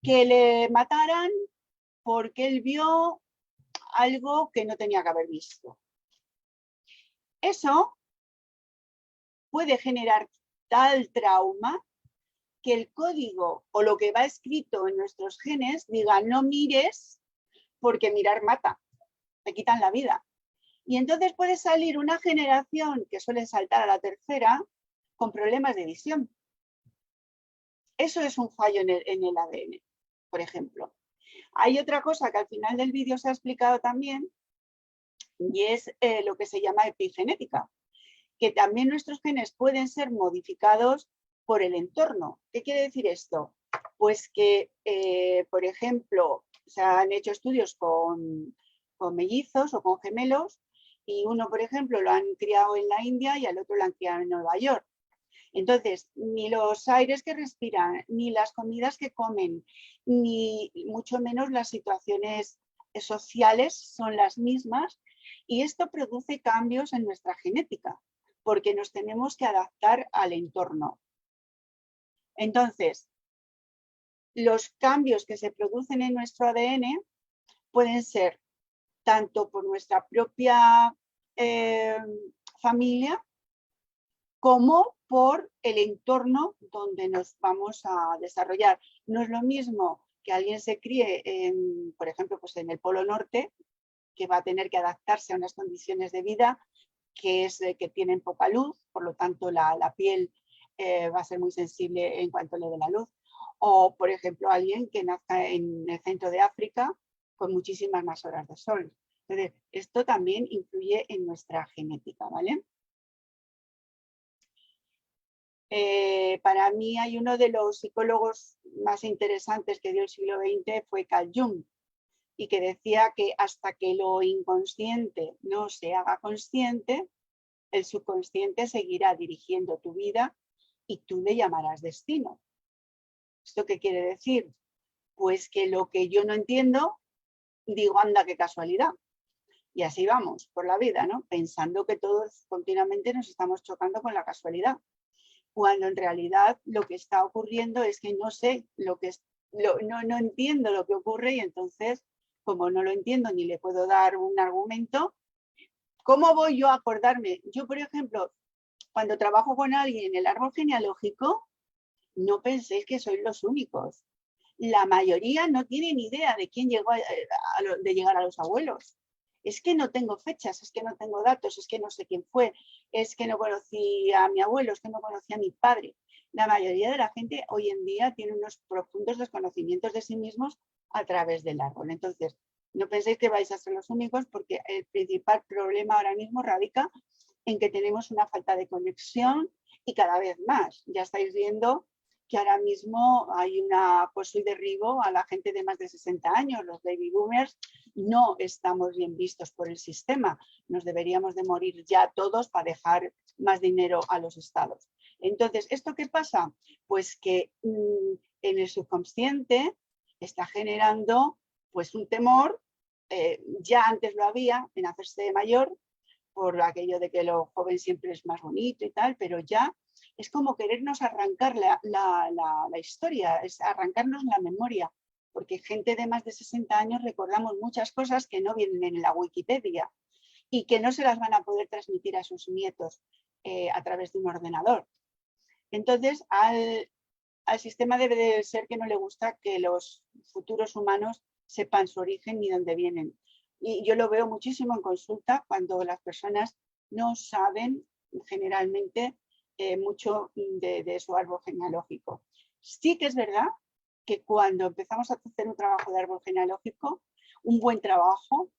B: que le mataran porque él vio algo que no tenía que haber visto. Eso puede generar tal trauma que el código o lo que va escrito en nuestros genes diga no mires porque mirar mata, te quitan la vida. Y entonces puede salir una generación que suele saltar a la tercera con problemas de visión. Eso es un fallo en el ADN, por ejemplo. Hay otra cosa que al final del vídeo se ha explicado también y es lo que se llama epigenética, que también nuestros genes pueden ser modificados por el entorno. ¿Qué quiere decir esto? Pues que, por ejemplo, se han hecho estudios con mellizos o con gemelos y uno, por ejemplo, lo han criado en la India y al otro lo han criado en Nueva York. Entonces, ni los aires que respiran, ni las comidas que comen, ni mucho menos las situaciones sociales son las mismas y esto produce cambios en nuestra genética porque nos tenemos que adaptar al entorno. Entonces, los cambios que se producen en nuestro ADN pueden ser tanto por nuestra propia familia como por el entorno donde nos vamos a desarrollar. No es lo mismo que alguien se críe, por ejemplo, pues en el Polo Norte, que va a tener que adaptarse a unas condiciones de vida que tienen poca luz, por lo tanto la piel va a ser muy sensible en cuanto le dé la luz. O, por ejemplo, alguien que nazca en el centro de África con muchísimas más horas de sol. Entonces, esto también influye en nuestra genética, ¿vale? Para mí hay uno de los psicólogos más interesantes que dio el siglo XX fue Carl Jung, y que decía que hasta que lo inconsciente no se haga consciente, el subconsciente seguirá dirigiendo tu vida y tú le llamarás destino. ¿Esto qué quiere decir? Pues que lo que yo no entiendo, digo, anda, qué casualidad. Y así vamos por la vida, ¿no? Pensando que todos continuamente nos estamos chocando con la casualidad, cuando en realidad lo que está ocurriendo es que no sé no entiendo lo que ocurre y entonces, como no lo entiendo ni le puedo dar un argumento, ¿cómo voy yo a acordarme? Yo, por ejemplo, cuando trabajo con alguien en el árbol genealógico, no penséis que sois los únicos. La mayoría no tiene ni idea de quién llegó de llegar a los abuelos. Es que no tengo fechas, es que no tengo datos, es que no sé quién fue, es que no conocí a mi abuelo, es que no conocí a mi padre. La mayoría de la gente hoy en día tiene unos profundos desconocimientos de sí mismos a través del árbol. Entonces, no penséis que vais a ser los únicos porque el principal problema ahora mismo radica en que tenemos una falta de conexión y cada vez más. Ya estáis viendo que ahora mismo hay un acoso y derribo a la gente de más de 60 años, los baby boomers, no estamos bien vistos por el sistema. Nos deberíamos de morir ya todos para dejar más dinero a los estados. Entonces, ¿esto qué pasa? Pues que en el subconsciente está generando pues un temor, ya antes lo había en hacerse mayor, por aquello de que lo joven siempre es más bonito y tal, pero ya es como querernos arrancar la historia, es arrancarnos la memoria, porque gente de más de 60 años recordamos muchas cosas que no vienen en la Wikipedia y que no se las van a poder transmitir a sus nietos a través de un ordenador. Entonces, al sistema debe de ser que no le gusta que los futuros humanos sepan su origen ni dónde vienen. Y yo lo veo muchísimo en consulta cuando las personas no saben generalmente mucho de su árbol genealógico. Sí que es verdad que cuando empezamos a hacer un trabajo de árbol genealógico, un buen trabajo,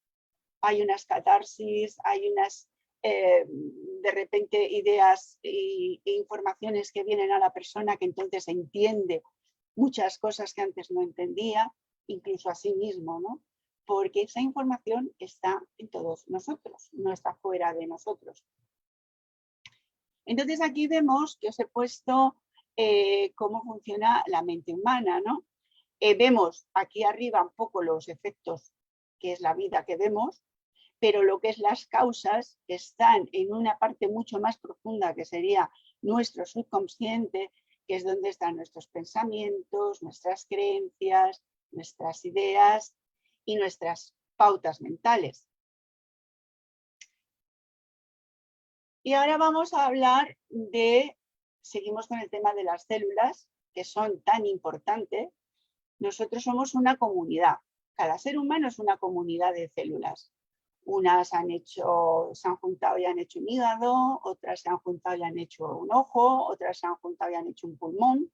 B: hay unas catarsis, hay unas de repente ideas e informaciones que vienen a la persona que entonces entiende muchas cosas que antes no entendía, incluso a sí mismo, ¿no? Porque esa información está en todos nosotros, no está fuera de nosotros. Entonces aquí vemos que os he puesto cómo funciona la mente humana, ¿no? Vemos aquí arriba un poco los efectos, que es la vida que vemos, pero lo que es las causas están en una parte mucho más profunda, que sería nuestro subconsciente, que es donde están nuestros pensamientos, nuestras creencias, nuestras ideas y nuestras pautas mentales. Y ahora vamos a hablar seguimos con el tema de las células, que son tan importantes. Nosotros somos una comunidad. Cada ser humano es una comunidad de células. Unas se han juntado y han hecho un hígado, otras se han juntado y han hecho un ojo, otras se han juntado y han hecho un pulmón.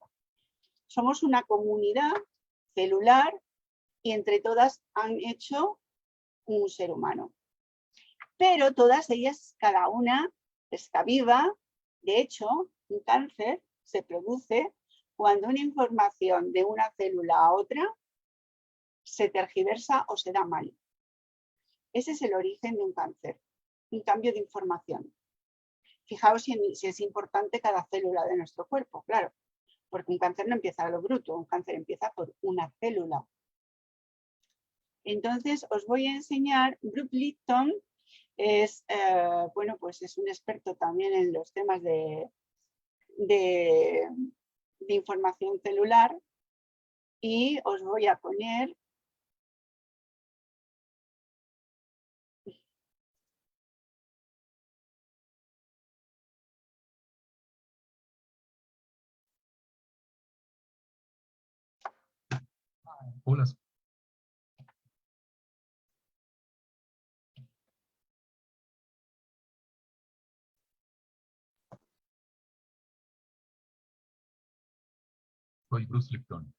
B: Somos una comunidad celular y entre todas han hecho un ser humano. Pero todas ellas, cada una está viva. De hecho, un cáncer se produce cuando una información de una célula a otra se tergiversa o se da mal. Ese es el origen de un cáncer, un cambio de información. Fijaos si es importante cada célula de nuestro cuerpo, claro, porque un cáncer no empieza a lo bruto, un cáncer empieza por una célula. Entonces os voy a enseñar, Bruce Lipton es, bueno, pues es un experto también en los temas de información celular, y os voy a poner
C: Hola. Soy Bruce Lipton,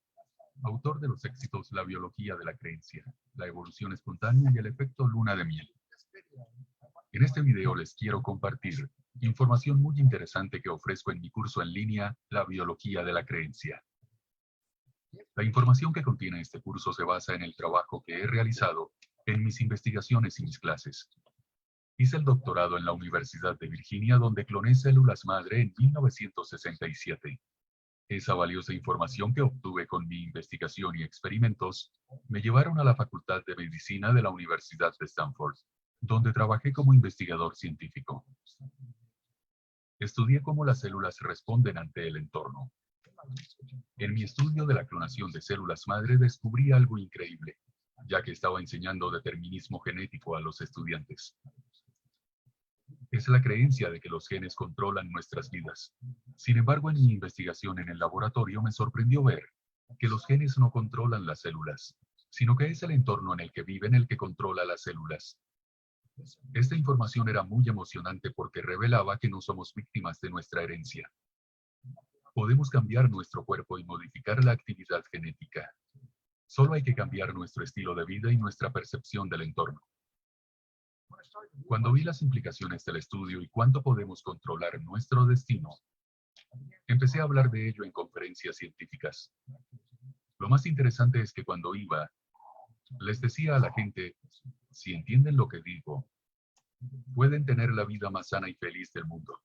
C: autor de los éxitos La biología de la creencia, la evolución espontánea y el efecto luna de miel. En este video les quiero compartir información muy interesante que ofrezco en mi curso en línea, La biología de la creencia. La información que contiene este curso se basa en el trabajo que he realizado en mis investigaciones y mis clases. Hice el doctorado en la Universidad de Virginia, donde cloné células madre en 1967. Esa valiosa información que obtuve con mi investigación y experimentos me llevaron a la Facultad de Medicina de la Universidad de Stanford, donde trabajé como investigador científico. Estudié cómo las células responden ante el entorno. En mi estudio de la clonación de células madre descubrí algo increíble, ya que estaba enseñando determinismo genético a los estudiantes. Es la creencia de que los genes controlan nuestras vidas. Sin embargo, en mi investigación en el laboratorio me sorprendió ver que los genes no controlan las células, sino que es el entorno en el que viven el que controla las células. Esta información era muy emocionante porque revelaba que no somos víctimas de nuestra herencia. Podemos cambiar nuestro cuerpo y modificar la actividad genética. Solo hay que cambiar nuestro estilo de vida y nuestra percepción del entorno. Cuando vi las implicaciones del estudio y cuánto podemos controlar nuestro destino, empecé a hablar de ello en conferencias científicas. Lo más interesante es que cuando iba, les decía a la gente, si entienden lo que digo, pueden tener la vida más sana y feliz del mundo.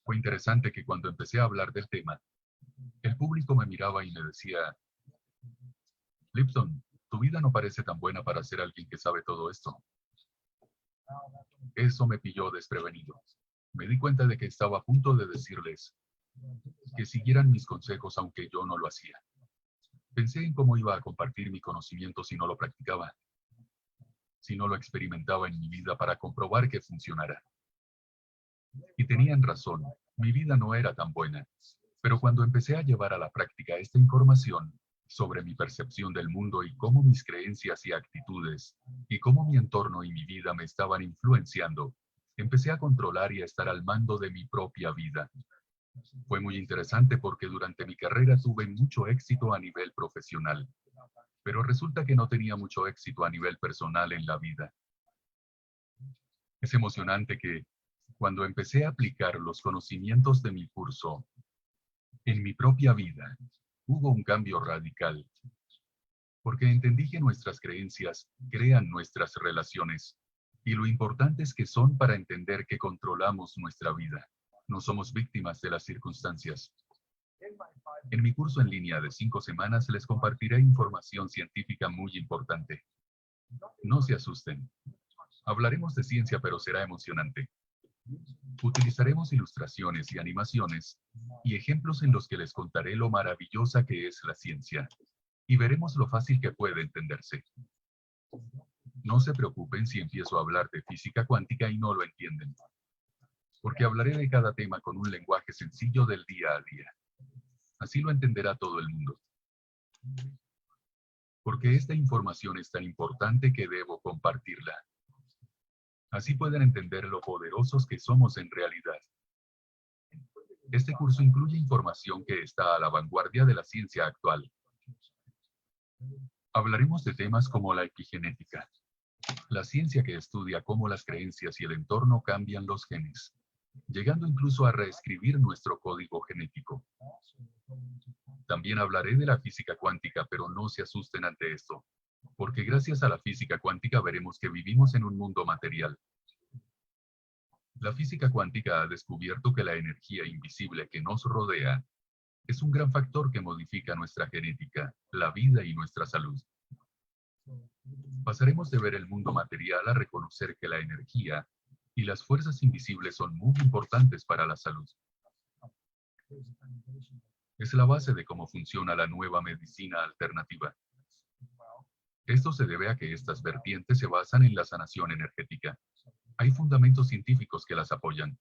C: Fue interesante que cuando empecé a hablar del tema, el público me miraba y me decía, Lipton, tu vida no parece tan buena para ser alguien que sabe todo esto. Eso me pilló desprevenido. Me di cuenta de que estaba a punto de decirles que siguieran mis consejos aunque yo no lo hacía. Pensé en cómo iba a compartir mi conocimiento si no lo practicaba, si no lo experimentaba en mi vida para comprobar que funcionara. Y tenían razón, mi vida no era tan buena, pero cuando empecé a llevar a la práctica esta información sobre mi percepción del mundo y cómo mis creencias y actitudes, y cómo mi entorno y mi vida me estaban influenciando, empecé a controlar y a estar al mando de mi propia vida. Fue muy interesante porque durante mi carrera tuve mucho éxito a nivel profesional.
G: pero resulta que no tenía mucho éxito a nivel personal en la vida. Es emocionante que, cuando empecé a aplicar los conocimientos de mi curso en mi propia vida, hubo un cambio radical, porque entendí que nuestras creencias crean nuestras relaciones, y lo importantes que son para entender que controlamos nuestra vida. No somos víctimas de las circunstancias. En mi curso en línea de 5 semanas les compartiré información científica muy importante. No se asusten. Hablaremos de ciencia, pero será emocionante. Utilizaremos ilustraciones y animaciones y ejemplos en los que les contaré lo maravillosa que es la ciencia, y veremos lo fácil que puede entenderse. No se preocupen si empiezo a hablar de física cuántica y no lo entienden, porque hablaré de cada tema con un lenguaje sencillo del día a día. Así lo entenderá todo el mundo. Porque esta información es tan importante que debo compartirla. Así pueden entender lo poderosos que somos en realidad. Este curso incluye información que está a la vanguardia de la ciencia actual. Hablaremos de temas como la epigenética, la ciencia que estudia cómo las creencias y el entorno cambian los genes, llegando incluso a reescribir nuestro código genético. También hablaré de la física cuántica, pero no se asusten ante esto, porque gracias a la física cuántica veremos que vivimos en un mundo material. La física cuántica ha descubierto que la energía invisible que nos rodea es un gran factor que modifica nuestra genética, la vida y nuestra salud. Pasaremos de ver el mundo material a reconocer que la energía y las fuerzas invisibles son muy importantes para la salud. Es la base de cómo funciona la nueva medicina alternativa. Esto se debe a que estas vertientes se basan en la sanación energética. Hay fundamentos científicos que las apoyan.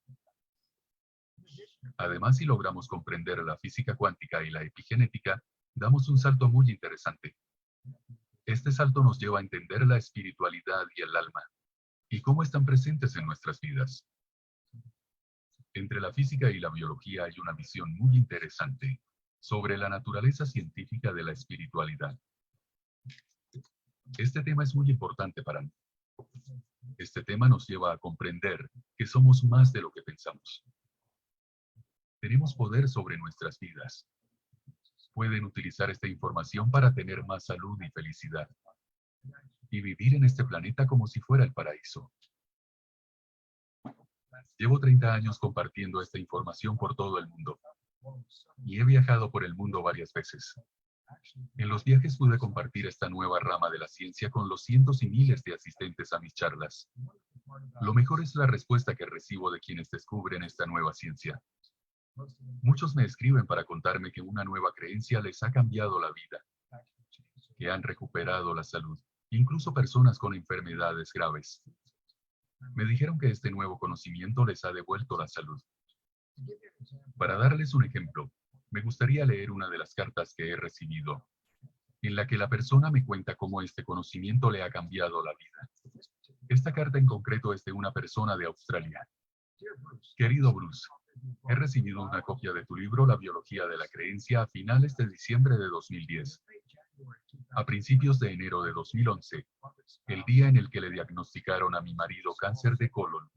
G: Además, si logramos comprender la física cuántica y la epigenética, damos un salto muy interesante. Este salto nos lleva a entender la espiritualidad y el alma, y cómo están presentes en nuestras vidas. Entre la física y la biología hay una visión muy interesante sobre la naturaleza científica de la espiritualidad. Este tema es muy importante para mí. Este tema nos lleva a comprender que somos más de lo que pensamos. Tenemos poder sobre nuestras vidas. Pueden utilizar esta información para tener más salud y felicidad, y vivir en este planeta como si fuera el paraíso. Llevo 30 años compartiendo esta información por todo el mundo, y he viajado por el mundo varias veces. En los viajes pude compartir esta nueva rama de la ciencia con los cientos y miles de asistentes a mis charlas. Lo mejor es la respuesta que recibo de quienes descubren esta nueva ciencia. Muchos me escriben para contarme que una nueva creencia les ha cambiado la vida, que han recuperado la salud, incluso personas con enfermedades graves. Me dijeron que este nuevo conocimiento les ha devuelto la salud. Para darles un ejemplo, me gustaría leer una de las cartas que he recibido, en la que la persona me cuenta cómo este conocimiento le ha cambiado la vida. Esta carta en concreto es de una persona de Australia. Querido Bruce, he recibido una copia de tu libro La biología de la creencia a finales de diciembre de 2010. A principios de enero de 2011, el día en el que le diagnosticaron a mi marido cáncer de colon,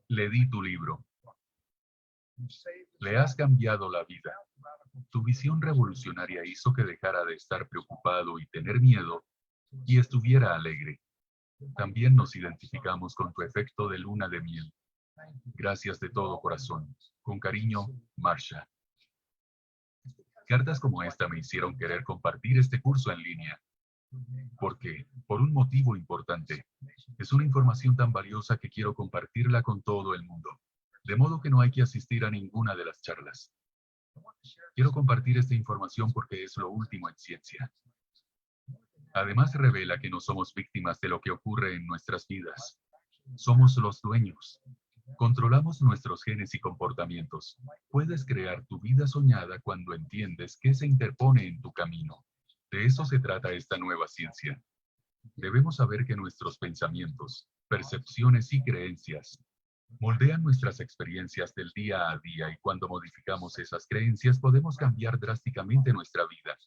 G: le di tu libro. Le has cambiado la vida. Tu visión revolucionaria hizo que dejara de estar preocupado y tener miedo y estuviera alegre. También nos identificamos con tu efecto de luna de miel. Gracias de todo corazón. Con cariño, Marsha. Cartas como esta me hicieron querer compartir este curso en línea. Porque, por un motivo importante, es una información tan valiosa que quiero compartirla con todo el mundo. De modo que no hay que asistir a ninguna de las charlas. Quiero compartir esta información porque es lo último en ciencia. Además revela que no somos víctimas de lo que ocurre en nuestras vidas. Somos los dueños. Controlamos nuestros genes y comportamientos. Puedes crear tu vida soñada cuando entiendes qué se interpone en tu camino. De eso se trata esta nueva ciencia. Debemos saber que nuestros pensamientos, percepciones y creencias moldean nuestras experiencias del día a día, y cuando modificamos esas creencias podemos cambiar drásticamente nuestra vida.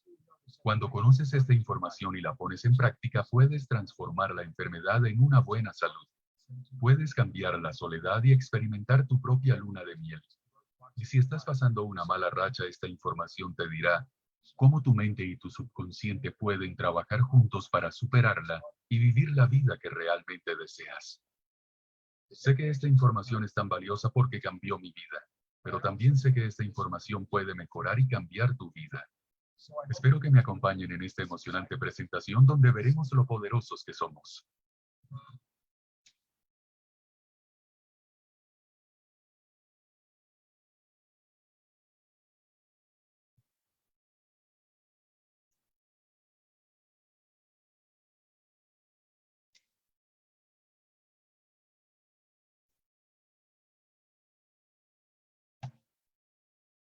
G: Cuando conoces esta información y la pones en práctica, puedes transformar la enfermedad en una buena salud. Puedes cambiar la soledad y experimentar tu propia luna de miel. Y si estás pasando una mala racha, esta información te dirá cómo tu mente y tu subconsciente pueden trabajar juntos para superarla y vivir la vida que realmente deseas. Sé que esta información es tan valiosa porque cambió mi vida, pero también sé que esta información puede mejorar y cambiar tu vida. Espero que me acompañen en esta emocionante presentación donde veremos lo poderosos que somos.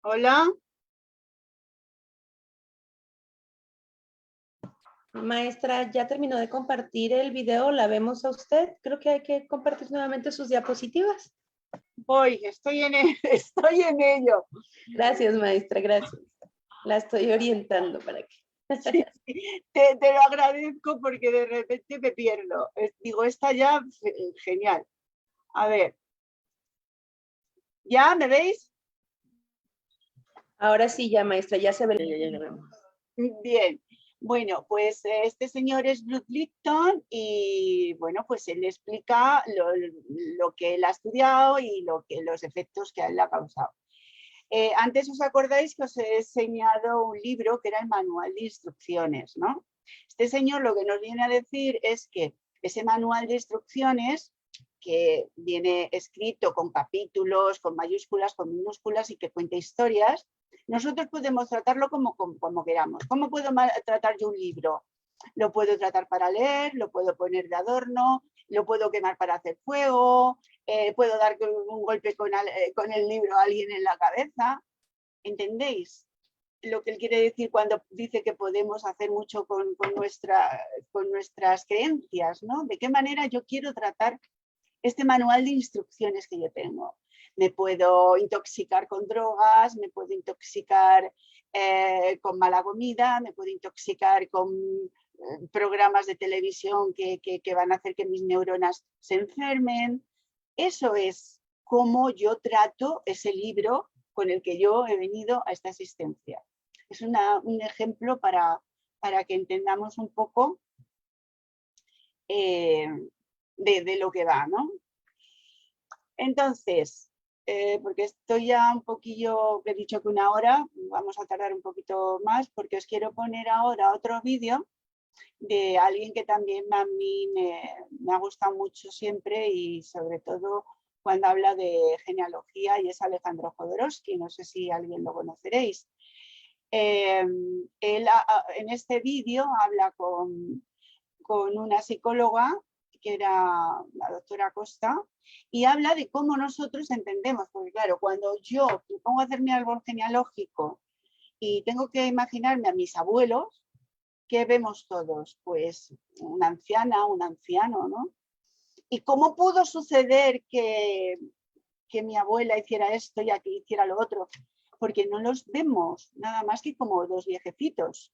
B: Hola.
A: Maestra, ya terminó de compartir el video, la vemos a usted. Creo que hay que compartir nuevamente sus diapositivas.
B: Voy, estoy en ello.
A: Gracias, maestra, gracias. La estoy orientando para que...
B: Sí, te lo agradezco porque de repente me pierdo. Digo, esta ya, genial. A ver. ¿Ya me veis?
A: Ahora sí, ya, maestra, ya se ve. Ya la vemos.
B: Bien. Bueno, pues este señor es Bruce Lipton y bueno, pues él explica lo que él ha estudiado y los efectos que a él le ha causado. Antes os acordáis que os he enseñado un libro que era el manual de instrucciones, ¿no? Este señor lo que nos viene a decir es que ese manual de instrucciones, que viene escrito con capítulos, con mayúsculas, con minúsculas y que cuenta historias, nosotros podemos tratarlo como queramos. ¿Cómo puedo tratar yo un libro? Lo puedo tratar para leer, lo puedo poner de adorno, lo puedo quemar para hacer fuego, puedo dar un golpe con el libro a alguien en la cabeza. ¿Entendéis lo que él quiere decir cuando dice que podemos hacer mucho con nuestras creencias, ¿no? ¿De qué manera yo quiero tratar este manual de instrucciones que yo tengo? Me puedo intoxicar con drogas, me puedo intoxicar con mala comida, me puedo intoxicar con programas de televisión que van a hacer que mis neuronas se enfermen. Eso es cómo yo trato ese libro con el que yo he venido a esta asistencia. Es un ejemplo para que entendamos un poco de lo que va, ¿no? Entonces, porque estoy ya un poquillo, he dicho que una hora, vamos a tardar un poquito más porque os quiero poner ahora otro vídeo de alguien que también a mí me ha gustado mucho siempre y sobre todo cuando habla de genealogía, y es Alejandro Jodorowsky. No sé si alguien lo conoceréis. Él en este vídeo habla con una psicóloga que era la doctora Costa y habla de cómo nosotros entendemos, porque claro, cuando yo me pongo a hacer mi árbol genealógico y tengo que imaginarme a mis abuelos, ¿qué vemos todos? Pues una anciana, un anciano, ¿no? ¿Y cómo pudo suceder que mi abuela hiciera esto y aquí hiciera lo otro? Porque no los vemos nada más que como dos viejecitos.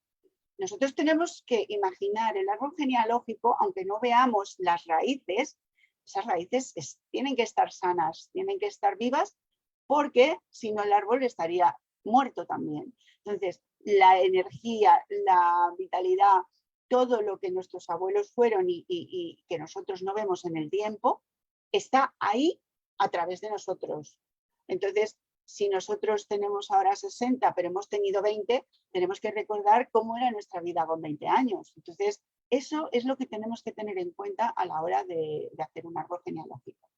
B: Nosotros tenemos que imaginar el árbol genealógico, aunque no veamos las raíces, esas raíces tienen que estar sanas, tienen que estar vivas, porque si no el árbol estaría muerto también. Entonces, la energía, la vitalidad, todo lo que nuestros abuelos fueron y que nosotros no vemos en el tiempo, está ahí a través de nosotros. Entonces, si nosotros tenemos ahora 60, pero hemos tenido 20, tenemos que recordar cómo era nuestra vida con 20 años. Entonces, eso es lo que tenemos que tener en cuenta a la hora de hacer un árbol genealógico.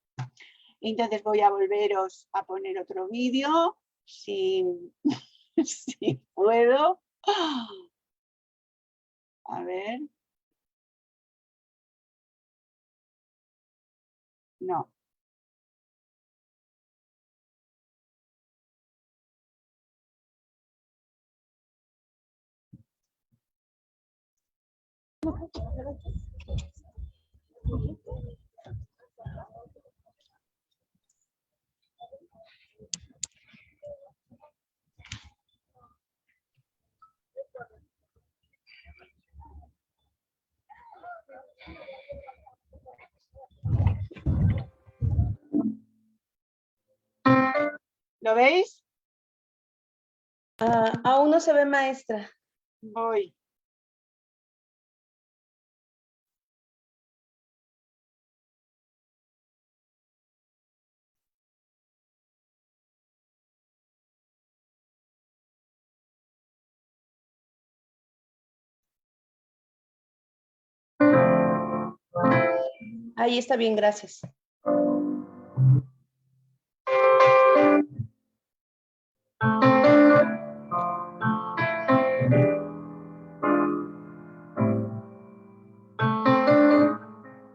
B: Entonces voy a volveros a poner otro vídeo, si puedo. A ver. No. ¿Lo veis?
A: Aún no se ve, maestra.
B: Voy.
A: Ahí está bien, gracias.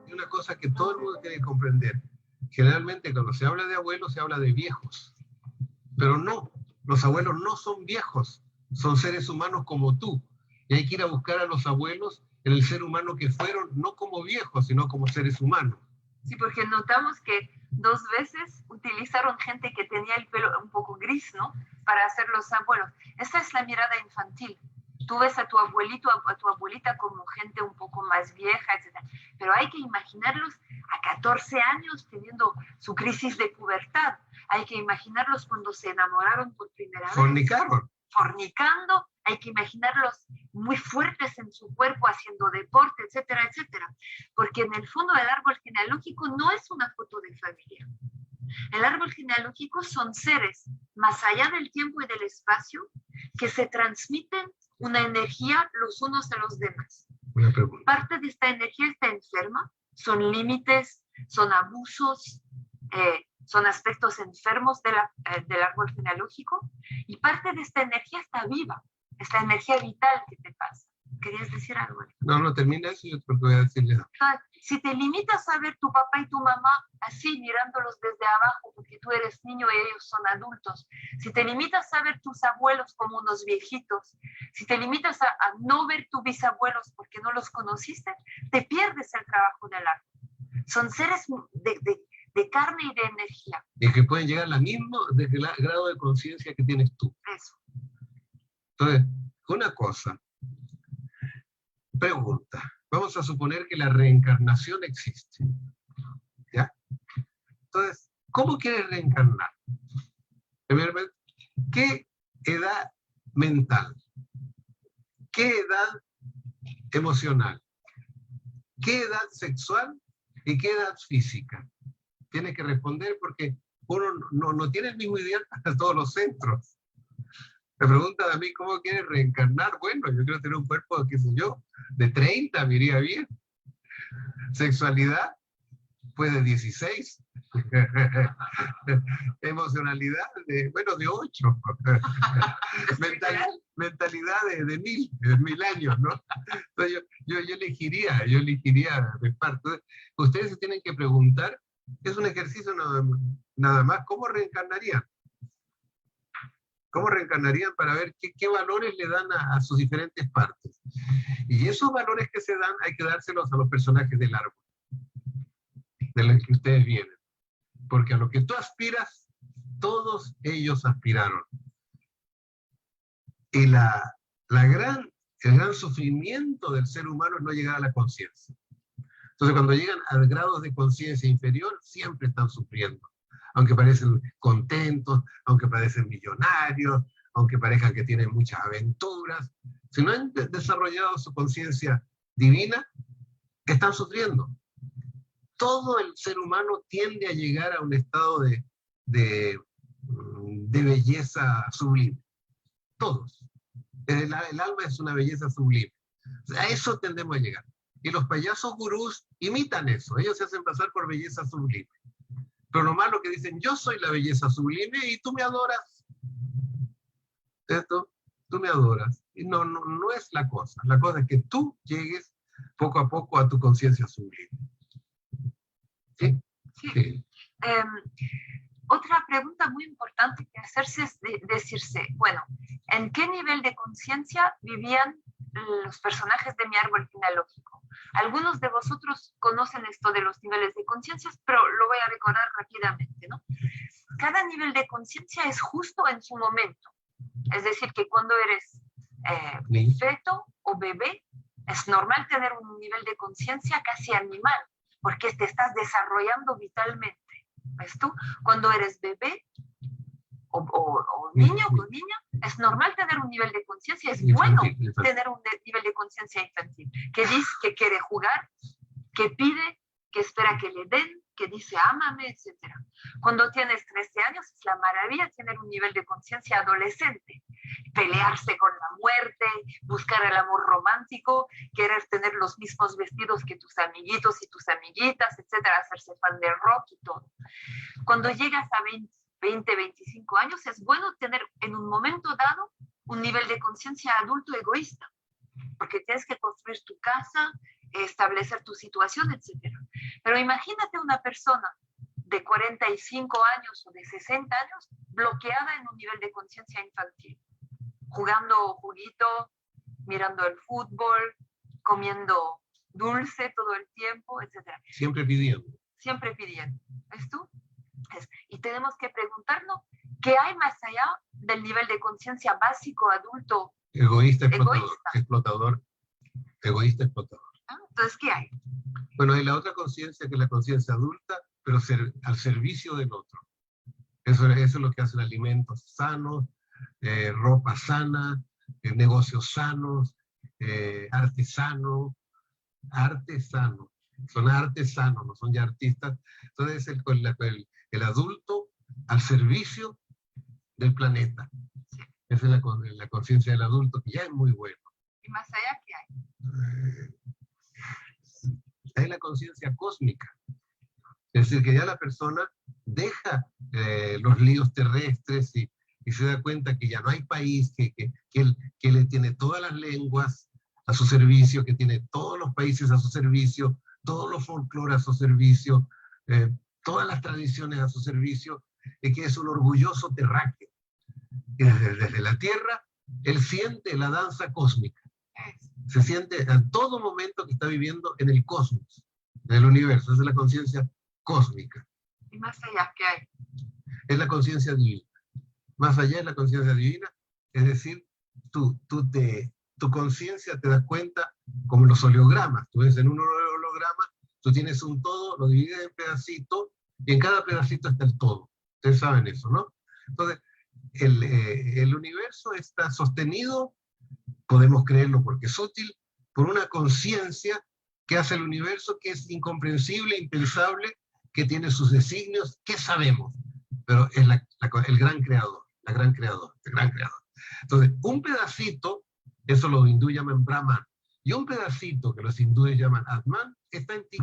H: Y una cosa que todo el mundo tiene que comprender. Generalmente cuando se habla de abuelos se habla de viejos. Pero no, los abuelos no son viejos, son seres humanos como tú. Y hay que ir a buscar a los abuelos en el ser humano que fueron, no como viejos, sino como seres humanos.
I: Sí, porque notamos que 2 veces utilizaron gente que tenía el pelo un poco gris, ¿no? Para hacer los abuelos. Esa es la mirada infantil. Tú ves a tu abuelito, a tu abuelita como gente un poco más vieja, etc. Pero hay que imaginarlos a 14 años teniendo su crisis de pubertad. Hay que imaginarlos cuando se enamoraron por primera vez. Fornicando. Hay que imaginarlos muy fuertes en su cuerpo, haciendo deporte, etcétera, etcétera. Porque en el fondo el árbol genealógico no es una foto de familia. El árbol genealógico son seres más allá del tiempo y del espacio que se transmiten una energía los unos a los demás. Parte de esta energía está enferma, son límites, son abusos, son aspectos enfermos del árbol genealógico, y parte de esta energía está viva, esta energía vital que te pasa. ¿Querías decir algo?
H: No, termina eso y yo te voy a decirle.
I: Si te limitas a ver tu papá y tu mamá así, mirándolos desde abajo, porque tú eres niño y ellos son adultos, si te limitas a ver tus abuelos como unos viejitos, si te limitas a no ver tus bisabuelos porque no los conociste, te pierdes el trabajo del árbol. Son seres de carne y de energía.
H: Y que pueden llegar al mismo grado de conciencia que tienes tú.
I: Eso.
H: Entonces, una cosa. Pregunta. Vamos a suponer que la reencarnación existe. ¿Ya? Entonces, ¿cómo quieres reencarnar? Primeramente, ¿qué edad mental? ¿Qué edad emocional? ¿Qué edad sexual? ¿Y qué edad física? Tienes que responder porque uno no tiene el mismo ideal para todos los centros. Me preguntan a mí cómo quieres reencarnar. Bueno, yo quiero tener un cuerpo, qué sé yo, de 30, me iría bien. Sexualidad, pues de 16. Emocionalidad, de 8. Mentalidad de 1000 años, ¿no? Entonces yo elegiría de parte. Ustedes se tienen que preguntar, es un ejercicio nada más, ¿cómo reencarnarían? ¿Cómo reencarnarían para ver qué valores le dan a sus diferentes partes? Y esos valores que se dan hay que dárselos a los personajes del árbol, de los que ustedes vienen. Porque a lo que tú aspiras, todos ellos aspiraron. Y el gran sufrimiento del ser humano es no llegar a la conciencia. Entonces cuando llegan a grados de conciencia inferior, siempre están sufriendo. Aunque parecen contentos, aunque parecen millonarios, aunque parezcan que tienen muchas aventuras, si no han desarrollado su conciencia divina, están sufriendo. Todo el ser humano tiende a llegar a un estado de belleza sublime. Todos. El alma es una belleza sublime. A eso tendemos a llegar. Y los payasos gurús imitan eso. Ellos se hacen pasar por belleza sublime. Pero lo malo que dicen, yo soy la belleza sublime y tú me adoras. ¿Cierto? Tú me adoras. Y no es la cosa. La cosa es que tú llegues poco a poco a tu conciencia sublime. ¿Sí?
I: Sí. Otra pregunta muy importante que hacerse es decirse, bueno, ¿en qué nivel de conciencia vivían los personajes de mi árbol genealógico? Algunos de vosotros conocen esto de los niveles de conciencia, pero lo voy a recordar rápidamente, ¿no? Cada nivel de conciencia es justo en su momento. Es decir, que cuando eres feto o bebé, es normal tener un nivel de conciencia casi animal, porque te estás desarrollando vitalmente. ¿Ves tú? Cuando eres bebé, o niño o niña, es normal tener un nivel de conciencia, es bueno tener un nivel de conciencia infantil, que dice que quiere jugar, que pide, que espera que le den, que dice ámame, etc. Cuando tienes 13 años es la maravilla tener un nivel de conciencia adolescente, pelearse con la muerte, buscar el amor romántico, querer tener los mismos vestidos que tus amiguitos y tus amiguitas, etc., hacerse fan de rock y todo. Cuando llegas a 20, 25 años es bueno tener en un momento dado un nivel de conciencia adulto egoísta, porque tienes que construir tu casa, establecer tu situación, etc. Pero imagínate una persona de 45 años o de 60 años bloqueada en un nivel de conciencia infantil, jugando juguito, mirando el fútbol, comiendo dulce todo el tiempo, etc.
H: Siempre pidiendo.
I: Siempre pidiendo. ¿Ves tú? Y tenemos que preguntarnos qué hay más allá del nivel de conciencia básico adulto.
H: Egoísta, explotador. Egoísta, explotador.
I: Entonces, ¿qué hay?
H: Bueno, hay la otra conciencia, que es la conciencia adulta, pero al servicio del otro. Eso es lo que hacen alimentos sanos, ropa sana, negocios sanos, arte sano. Son artesanos, no son ya artistas. Entonces, el adulto al servicio del planeta. Esa es la conciencia del adulto, que ya es muy bueno.
I: ¿Y más allá qué hay?
H: Hay la conciencia cósmica. Es decir, que ya la persona deja los líos terrestres y se da cuenta que ya no hay país, que le tiene todas las lenguas a su servicio, que tiene todos los países a su servicio, todos los folclores a su servicio, todas las tradiciones a su servicio, y que es un orgulloso terráqueo. Y desde la Tierra, él siente la danza cósmica. Se siente en todo momento que está viviendo en el cosmos, en el universo. Esa es la conciencia cósmica.
I: ¿Y más allá qué hay?
H: Es la conciencia divina. Más allá es la conciencia divina, es decir, tu conciencia te das cuenta como los hologramas. Tú ves en un holograma, tú tienes un todo, lo divides en pedacitos, y en cada pedacito está el todo. Ustedes saben eso, ¿no? Entonces, el universo está sostenido, podemos creerlo porque es útil, por una conciencia que hace el universo, que es incomprensible, impensable, que tiene sus designios, que sabemos, pero es el gran creador, el gran creador. Entonces, un pedacito, eso los hindúes llaman Brahman, y un pedacito que los hindúes llaman Atman, está en ti.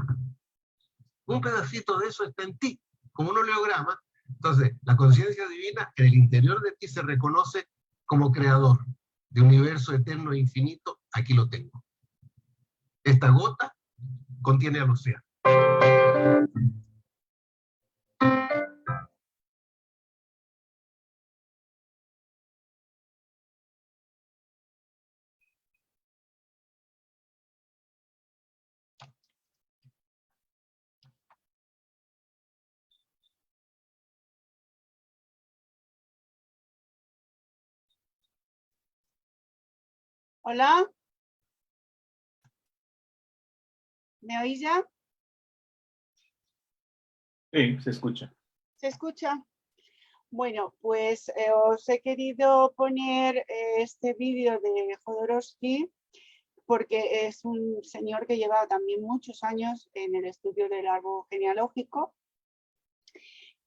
H: Un pedacito de eso está en ti, como un holograma. Entonces, la conciencia divina en el interior de ti se reconoce como creador de universo eterno e infinito. Aquí lo tengo. Esta gota contiene al océano.
B: Hola. ¿Me oís ya?
D: Sí, se escucha.
B: ¿Se escucha? Bueno, pues os he querido poner este vídeo de Jodorowsky porque es un señor que lleva también muchos años en el estudio del árbol genealógico.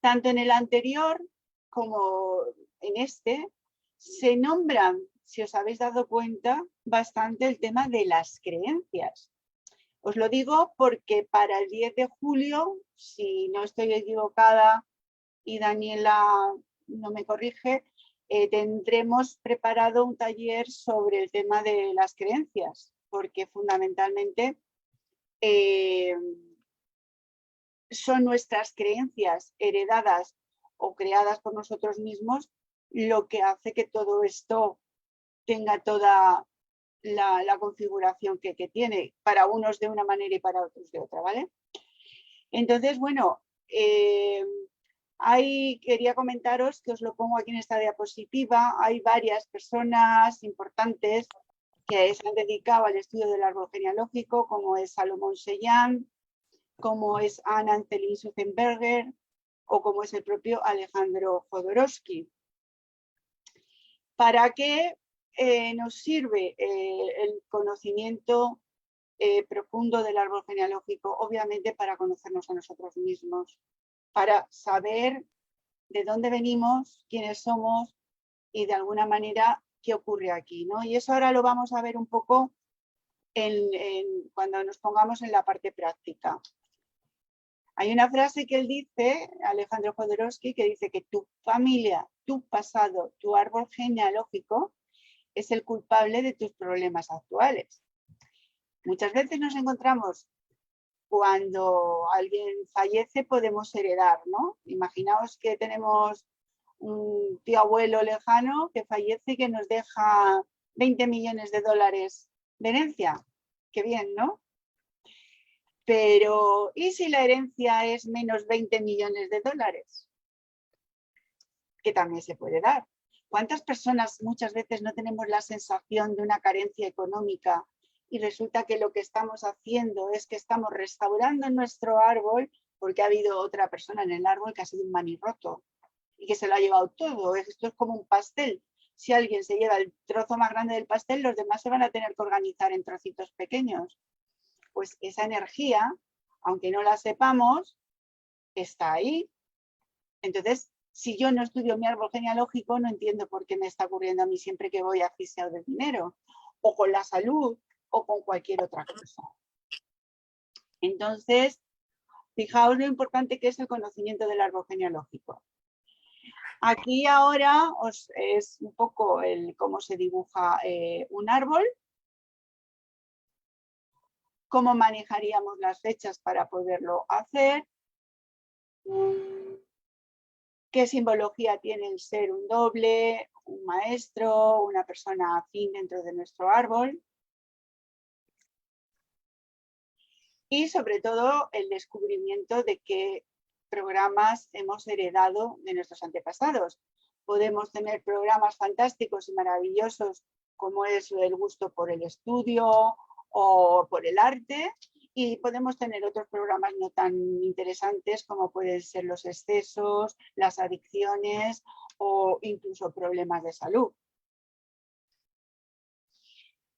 B: Tanto en el anterior como en este se nombran, si os habéis dado cuenta, bastante el tema de las creencias. Os lo digo porque para el 10 de julio, si no estoy equivocada y Daniela no me corrige, tendremos preparado un taller sobre el tema de las creencias, porque fundamentalmente son nuestras creencias heredadas o creadas por nosotros mismos lo que hace que todo esto tenga toda la configuración que tiene, para unos de una manera y para otros de otra, ¿vale? Entonces, bueno, quería comentaros, que os lo pongo aquí en esta diapositiva, hay varias personas importantes que se han dedicado al estudio del árbol genealógico, como es Salomón Sellán, como es Anna Anthelin Suthenberger o como es el propio Alejandro Jodorowsky. ¿Para qué nos sirve el conocimiento profundo del árbol genealógico? Obviamente para conocernos a nosotros mismos, para saber de dónde venimos, quiénes somos y de alguna manera qué ocurre aquí, ¿no? Y eso ahora lo vamos a ver un poco cuando nos pongamos en la parte práctica. Hay una frase que él dice, Alejandro Jodorowsky, que dice que tu familia, tu pasado, tu árbol genealógico es el culpable de tus problemas actuales. Muchas veces nos encontramos cuando alguien fallece, podemos heredar, ¿no? Imaginaos que tenemos un tío abuelo lejano que fallece y que nos deja 20 millones de dólares de herencia. Qué bien, ¿no? Pero, ¿y si la herencia es menos 20 millones de dólares? Que también se puede dar. ¿Cuántas personas muchas veces no tenemos la sensación de una carencia económica y resulta que lo que estamos haciendo es que estamos restaurando nuestro árbol porque ha habido otra persona en el árbol que ha sido un manirroto y que se lo ha llevado todo? Esto es como un pastel. Si alguien se lleva el trozo más grande del pastel, los demás se van a tener que organizar en trocitos pequeños. Pues esa energía, aunque no la sepamos, está ahí. Entonces, si yo no estudio mi árbol genealógico, no entiendo por qué me está ocurriendo a mí siempre que voy asfixiado de dinero, o con la salud, o con cualquier otra cosa. Entonces, fijaos lo importante que es el conocimiento del árbol genealógico. Aquí ahora es un poco cómo se dibuja un árbol, cómo manejaríamos las fechas para poderlo hacer, qué simbología tiene el ser un doble, un maestro, una persona afín dentro de nuestro árbol. Y sobre todo el descubrimiento de qué programas hemos heredado de nuestros antepasados. Podemos tener programas fantásticos y maravillosos como es el gusto por el estudio o por el arte, y podemos tener otros programas no tan interesantes como pueden ser los excesos, las adicciones o incluso problemas de salud.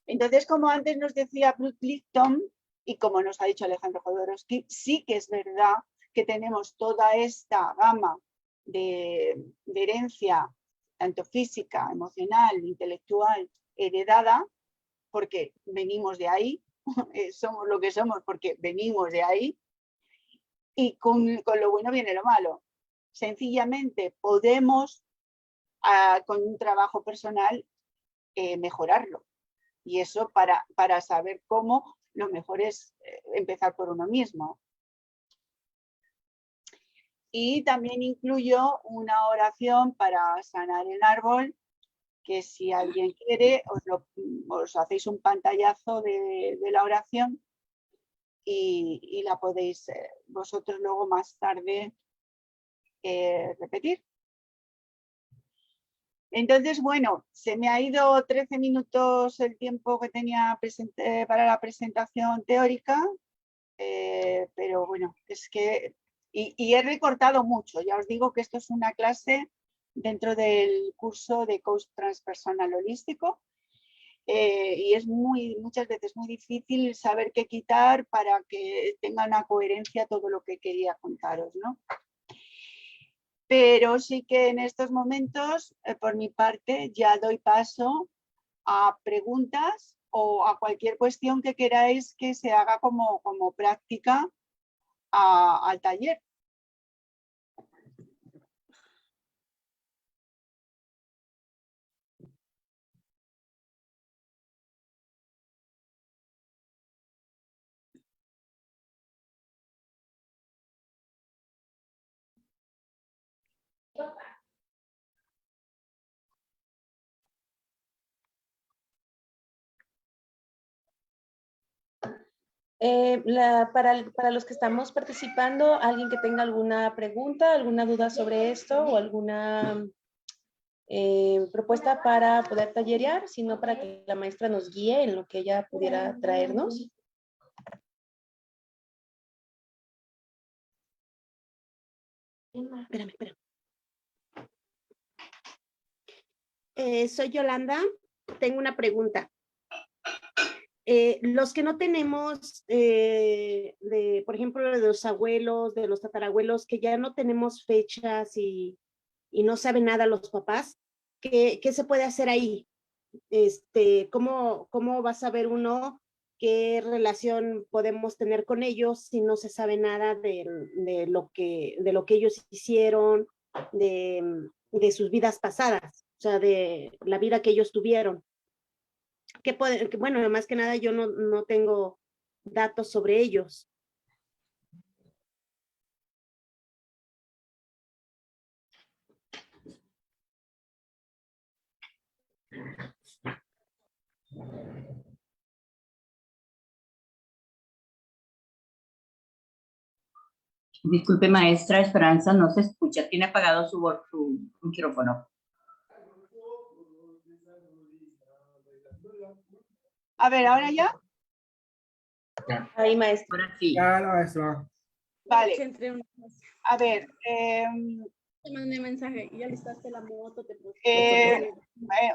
B: Entonces, como antes nos decía Bruce Lipton, y como nos ha dicho Alejandro Jodorowsky, sí que es verdad que tenemos toda esta gama de herencia, tanto física, emocional, intelectual, heredada, porque venimos de ahí, somos lo que somos porque venimos de ahí, y con lo bueno viene lo malo. Sencillamente podemos, con un trabajo personal, mejorarlo. Y eso para saber cómo, lo mejor es empezar por uno mismo. Y también incluyo una oración para sanar el árbol, que si alguien quiere, os hacéis un pantallazo de la oración y la podéis vosotros luego más tarde repetir. Entonces, bueno, se me ha ido 13 minutos el tiempo que tenía para la presentación teórica, pero bueno, es que... Y he recortado mucho, ya os digo que esto es una clase dentro del curso de Coach Transpersonal Holístico, y es muchas veces muy difícil saber qué quitar para que tenga una coherencia todo lo que quería contaros, ¿no? Pero sí que en estos momentos, por mi parte, ya doy paso a preguntas o a cualquier cuestión que queráis que se haga como práctica al taller.
A: Para los que estamos participando, alguien que tenga alguna pregunta, alguna duda sobre esto o alguna propuesta para poder tallerear, sino para que la maestra nos guíe en lo que ella pudiera traernos. Espérame.
J: Soy Yolanda. Tengo una pregunta. Los que no tenemos, por ejemplo, de los abuelos, de los tatarabuelos, que ya no tenemos fechas y no saben nada los papás, ¿qué se puede hacer ahí? ¿Cómo va a saber uno qué relación podemos tener con ellos si no se sabe nada de lo que ellos hicieron, de sus vidas pasadas, o sea, de la vida que ellos tuvieron? Bueno, más que nada yo no tengo datos sobre ellos.
K: Disculpe, maestra Esperanza, no se escucha. Tiene apagado su micrófono.
B: A ver, ¿ahora ya?
A: Ahí, maestra.
K: Ahora sí.
L: Ya, la maestra.
B: Vale. A ver.
J: Te mandé mensaje y ya listaste la moto.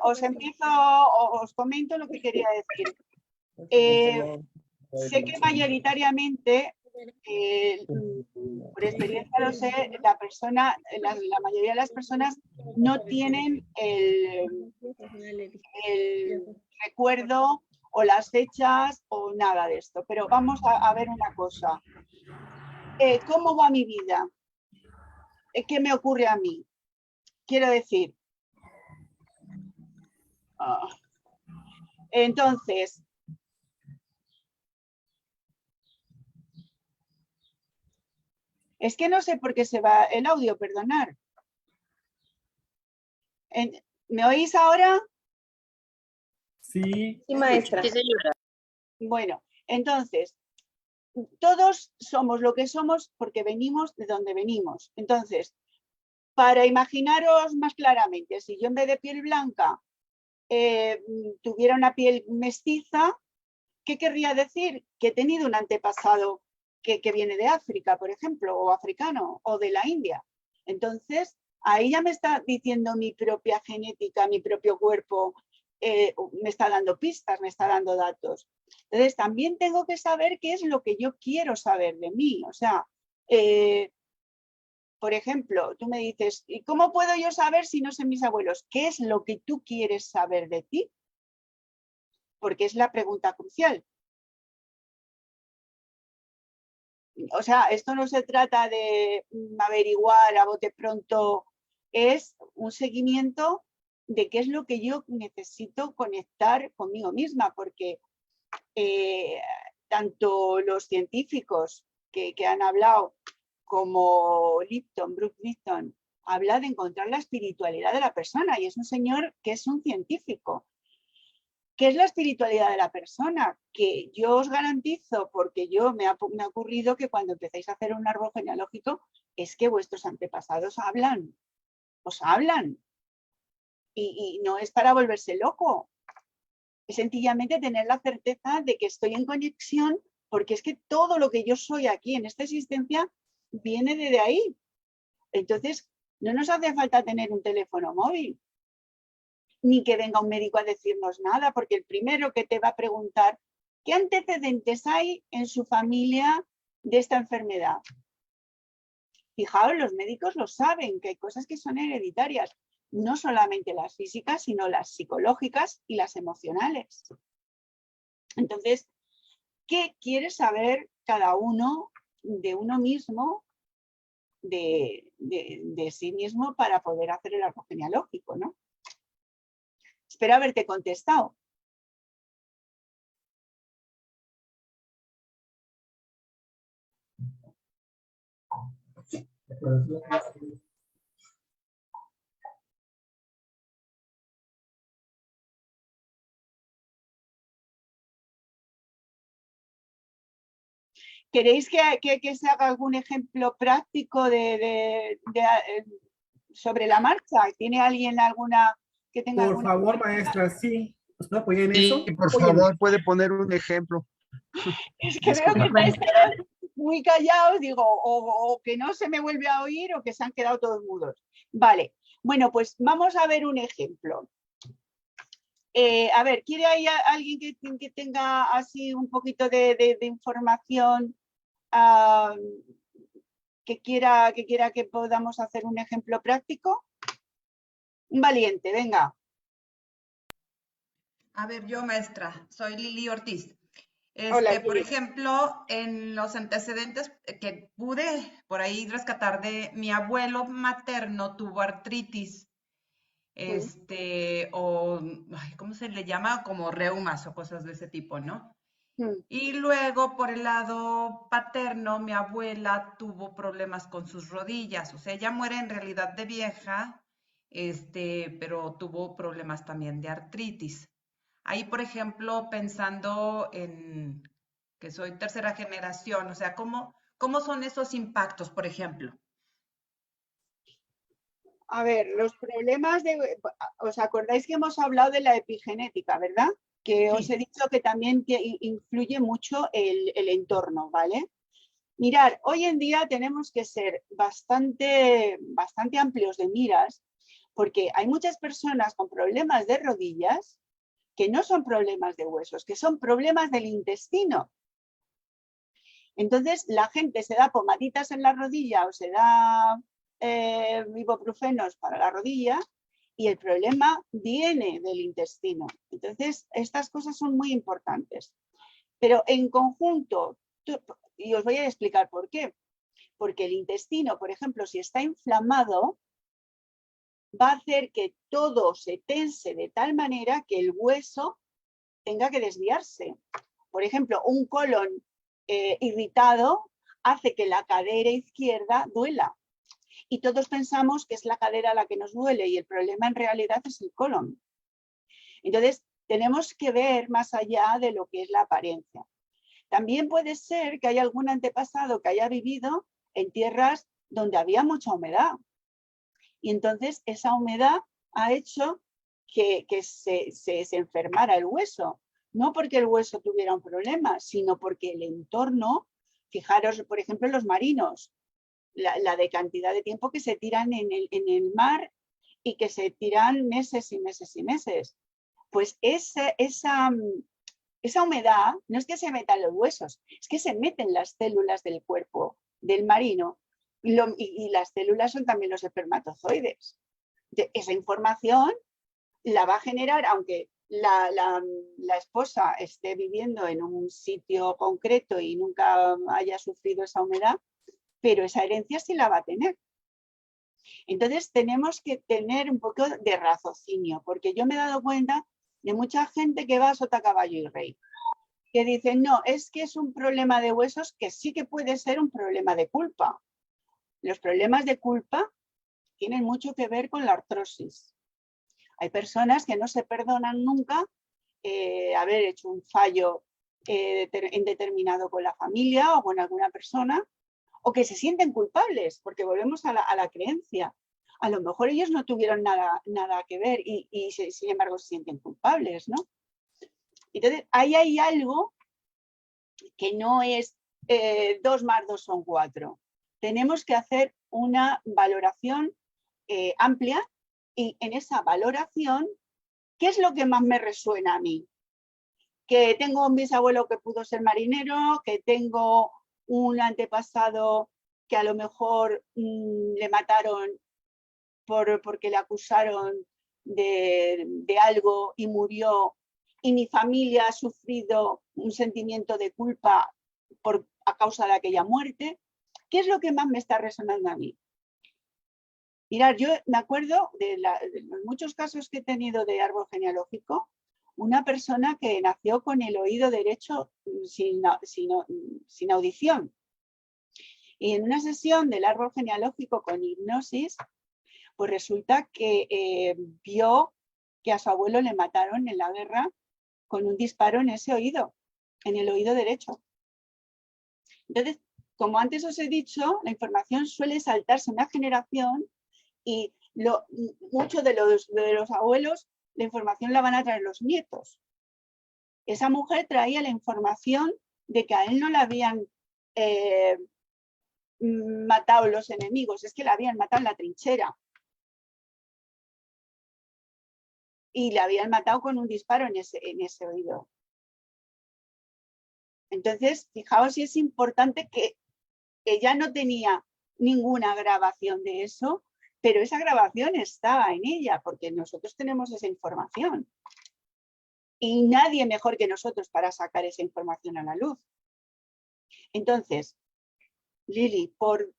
B: Os comento lo que quería decir. Sé que mayoritariamente, por experiencia lo sé, la mayoría de las personas no tienen el recuerdo o las fechas o nada de esto, pero vamos a ver una cosa. ¿Cómo va mi vida? ¿Qué me ocurre a mí? Quiero decir, entonces, es que no sé por qué se va el audio, perdonar. ¿Me oís ahora?
L: Sí.
A: Sí, maestra.
K: Sí, señora.
B: Bueno, entonces, todos somos lo que somos porque venimos de donde venimos. Entonces, para imaginaros más claramente, si yo en vez de piel blanca tuviera una piel mestiza, ¿qué querría decir? Que he tenido un antepasado que viene de África, por ejemplo, o africano, o de la India. Entonces, ahí ya me está diciendo mi propia genética, mi propio cuerpo, me está dando pistas, me está dando datos. Entonces, también tengo que saber qué es lo que yo quiero saber de mí. O sea, por ejemplo, tú me dices, ¿y cómo puedo yo saber si no sé mis abuelos? ¿Qué es lo que tú quieres saber de ti? Porque es la pregunta crucial. O sea, esto no se trata de averiguar a bote pronto, es un seguimiento de qué es lo que yo necesito conectar conmigo misma, porque tanto los científicos que han hablado como Bruce Lipton, habla de encontrar la espiritualidad de la persona, y es un señor que es un científico. ¿Qué es la espiritualidad de la persona? Que yo os garantizo, porque me ha ocurrido que cuando empezáis a hacer un árbol genealógico, es que vuestros antepasados hablan, os hablan. Y no es para volverse loco, es sencillamente tener la certeza de que estoy en conexión, porque es que todo lo que yo soy aquí en esta existencia viene de ahí. Entonces, no nos hace falta tener un teléfono móvil, ni que venga un médico a decirnos nada, porque el primero que te va a preguntar, ¿qué antecedentes hay en su familia de esta enfermedad? Fijaos, los médicos lo saben, que hay cosas que son hereditarias, no solamente las físicas, sino las psicológicas y las emocionales. Entonces, ¿qué quiere saber cada uno de uno mismo, de sí mismo, para poder hacer el árbol genealógico, ¿no? Espero haberte contestado. ¿Queréis que se haga algún ejemplo práctico sobre la marcha? ¿Tiene alguien alguna que tenga
L: Por favor, maestra, sí. ¿Nos puede apoyar en eso?
M: Sí, por favor, puede poner un ejemplo.
B: Es que veo que estáis todos muy callados, digo, o que no se me vuelve a oír o que se han quedado todos mudos. Vale, bueno, pues vamos a ver un ejemplo. A ver, ¿quiere ahí alguien que tenga así un poquito de información que quiera que podamos hacer un ejemplo práctico? Un valiente, venga.
N: A ver, yo maestra, soy Lili Ortiz.
B: Hola,
N: Por
B: Lili.
N: ejemplo, en los antecedentes que pude por ahí rescatar de mi abuelo materno tuvo artritis, ¿cómo se le llama? Como reumas o cosas de ese tipo, ¿no? Y luego por el lado paterno, mi abuela tuvo problemas con sus rodillas, o sea, ella muere en realidad de vieja, pero tuvo problemas también de artritis. Ahí, por ejemplo, pensando en que soy tercera generación, o sea, ¿cómo son esos impactos, por ejemplo?
B: A ver, los problemas ¿os acordáis que hemos hablado de la epigenética, verdad? Que os he dicho que también influye mucho el entorno, ¿vale? Mirar, hoy en día tenemos que ser bastante amplios de miras, porque hay muchas personas con problemas de rodillas que no son problemas de huesos, que son problemas del intestino. Entonces la gente se da pomaditas en la rodilla o se da ibuprofenos para la rodilla y el problema viene del intestino. Entonces estas cosas son muy importantes. Pero en conjunto, y os voy a explicar por qué. Porque el intestino, por ejemplo, si está inflamado, va a hacer que todo se tense de tal manera que el hueso tenga que desviarse. Por ejemplo, un colon irritado hace que la cadera izquierda duela. Y todos pensamos que es la cadera la que nos duele y el problema en realidad es el colon. Entonces, tenemos que ver más allá de lo que es la apariencia. También puede ser que haya algún antepasado que haya vivido en tierras donde había mucha humedad. Y entonces esa humedad ha hecho que se enfermara el hueso. No porque el hueso tuviera un problema, sino porque el entorno, fijaros, por ejemplo, los marinos, la de cantidad de tiempo que se tiran en el mar y que se tiran meses y meses y meses. Pues esa humedad no es que se metan los huesos, es que se meten las células del cuerpo del marino y las células son también los espermatozoides. Esa información la va a generar, aunque la esposa esté viviendo en un sitio concreto y nunca haya sufrido esa humedad, pero esa herencia sí la va a tener. Entonces tenemos que tener un poco de raciocinio, porque yo me he dado cuenta de mucha gente que va a sota, caballo y rey, que dicen, no, es que es un problema de huesos, que sí que puede ser un problema de culpa. Los problemas de culpa tienen mucho que ver con la artrosis. Hay personas que no se perdonan nunca haber hecho un fallo indeterminado con la familia o con alguna persona, o que se sienten culpables, porque volvemos a la creencia. A lo mejor ellos no tuvieron nada que ver y sin embargo se sienten culpables, ¿no? Entonces, ahí hay algo que no es 2 más 2 son 4. Tenemos que hacer una valoración amplia y en esa valoración, ¿qué es lo que más me resuena a mí? Que tengo un bisabuelo que pudo ser marinero, que tengo un antepasado que a lo mejor le mataron porque le acusaron de algo y murió, y mi familia ha sufrido un sentimiento de culpa a causa de aquella muerte. ¿Qué es lo que más me está resonando a mí? Mirad, yo me acuerdo de los muchos casos que he tenido de árbol genealógico, una persona que nació con el oído derecho sin audición. Y en una sesión del árbol genealógico con hipnosis, pues resulta que vio que a su abuelo le mataron en la guerra con un disparo en ese oído, en el oído derecho. Entonces, como antes os he dicho, la información suele saltarse una generación y muchos de los abuelos, la información la van a traer los nietos. Esa mujer traía la información de que a él no le habían matado los enemigos, es que la habían matado en la trinchera. y le habían matado con un disparo en ese oído. Entonces, fijaos si es importante que ella no tenía ninguna grabación de eso, pero esa grabación estaba en ella, porque nosotros tenemos esa información. Y nadie mejor que nosotros para sacar esa información a la luz. Entonces, Lili, por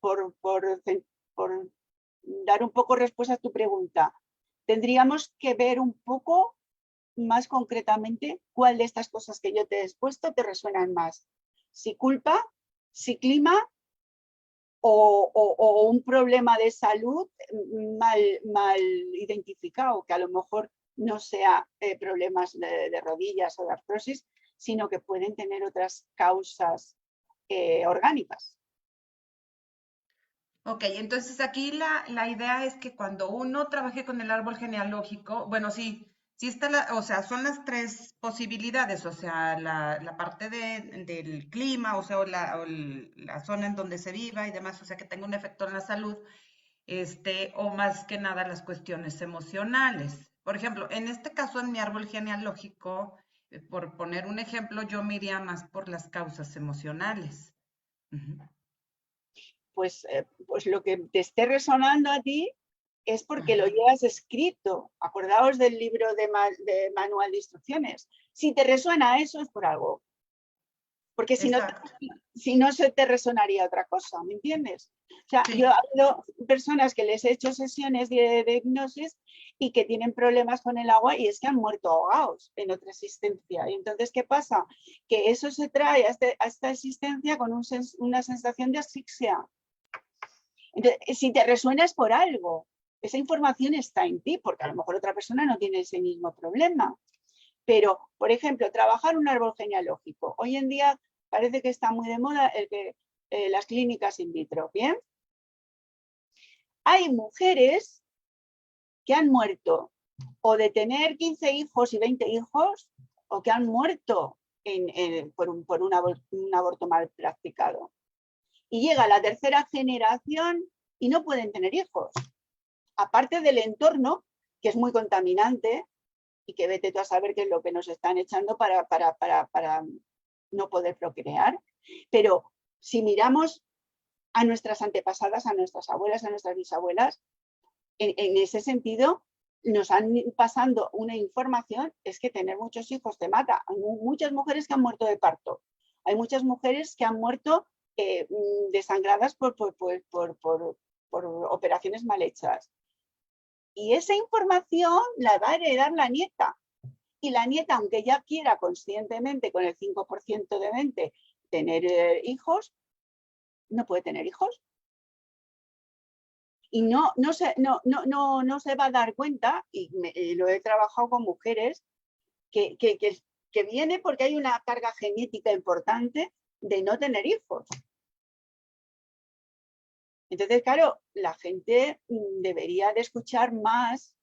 B: dar un poco respuesta a tu pregunta, tendríamos que ver un poco más concretamente cuál de estas cosas que yo te he expuesto te resuenan más. Si culpa, si clima o un problema de salud mal identificado, que a lo mejor no sea problemas de rodillas o de artrosis, sino que pueden tener otras causas orgánicas.
N: Ok, entonces aquí la idea es que cuando uno trabaje con el árbol genealógico, bueno, sí está o sea, son las tres posibilidades, o sea, la parte del clima, o sea, o la zona en donde se viva y demás, o sea, que tenga un efecto en la salud, o más que nada las cuestiones emocionales. Por ejemplo, en este caso, en mi árbol genealógico, por poner un ejemplo, yo me iría más por las causas emocionales.
B: Pues lo que te esté resonando a ti es porque lo llevas escrito. Acordaos del libro de manual de instrucciones. Si te resuena eso es por algo. Porque si no se te resonaría otra cosa, ¿me entiendes? O sea, yo he habido personas que les he hecho sesiones de hipnosis y que tienen problemas con el agua y es que han muerto ahogados en otra existencia. Y entonces, ¿qué pasa? Que eso se trae a esta existencia con una sensación de asfixia. Entonces, si te resuena es por algo. Esa información está en ti, porque a lo mejor otra persona no tiene ese mismo problema. Pero, por ejemplo, trabajar un árbol genealógico. Hoy en día parece que está muy de moda las clínicas in vitro. ¿Bien? Hay mujeres que han muerto o de tener 15 hijos y 20 hijos o que han muerto por un aborto mal practicado. Y llega la tercera generación y no pueden tener hijos. Aparte del entorno, que es muy contaminante, y que vete tú a saber qué es lo que nos están echando para no poder procrear. Pero si miramos a nuestras antepasadas, a nuestras abuelas, a nuestras bisabuelas, en ese sentido nos han pasando una información, es que tener muchos hijos te mata. Hay muchas mujeres que han muerto de parto. Hay muchas mujeres que han muerto desangradas por operaciones mal hechas. Y esa información la va a heredar la nieta. Y la nieta, aunque ya quiera conscientemente con el 5% de mente tener hijos, no puede tener hijos. Y no se va a dar cuenta, y lo he trabajado con mujeres, que viene porque hay una carga genética importante de no tener hijos. Entonces, claro, la gente debería de escuchar más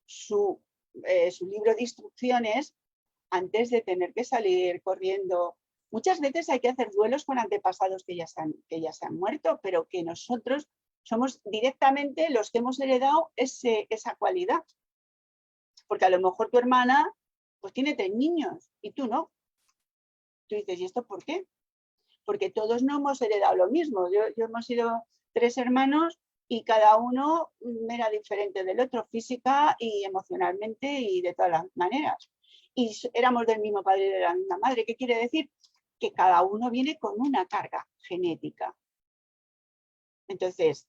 B: su libro de instrucciones antes de tener que salir corriendo. Muchas veces hay que hacer duelos con antepasados que ya se han muerto, pero que nosotros somos directamente los que hemos heredado esa cualidad. Porque a lo mejor tu hermana pues tiene 3 niños y tú no. Tú dices, ¿y esto por qué? Porque todos no hemos heredado lo mismo. Yo hemos sido 3 hermanos y cada uno era diferente del otro, física y emocionalmente y de todas las maneras. Y éramos del mismo padre y de la misma madre. ¿Qué quiere decir? Que cada uno viene con una carga genética. Entonces,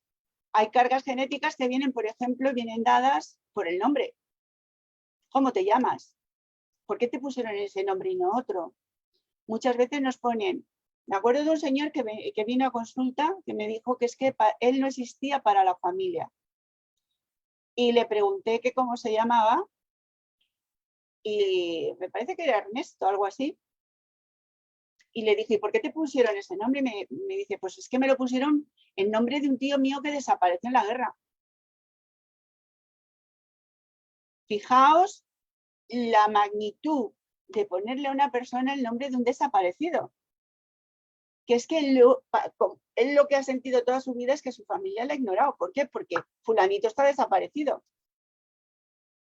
B: hay cargas genéticas que vienen, por ejemplo, vienen dadas por el nombre. ¿Cómo te llamas? ¿Por qué te pusieron ese nombre y no otro? Muchas veces nos ponen. Me acuerdo de un señor que vino a consulta que me dijo que es que él no existía para la familia. Y le pregunté que cómo se llamaba y me parece que era Ernesto, algo así. Y le dije, ¿por qué te pusieron ese nombre? Y me dice, pues es que me lo pusieron en nombre de un tío mío que desapareció en la guerra. Fijaos la magnitud de ponerle a una persona el nombre de un desaparecido. Que es que él lo que ha sentido toda su vida es que su familia la ha ignorado. ¿Por qué? Porque fulanito está desaparecido.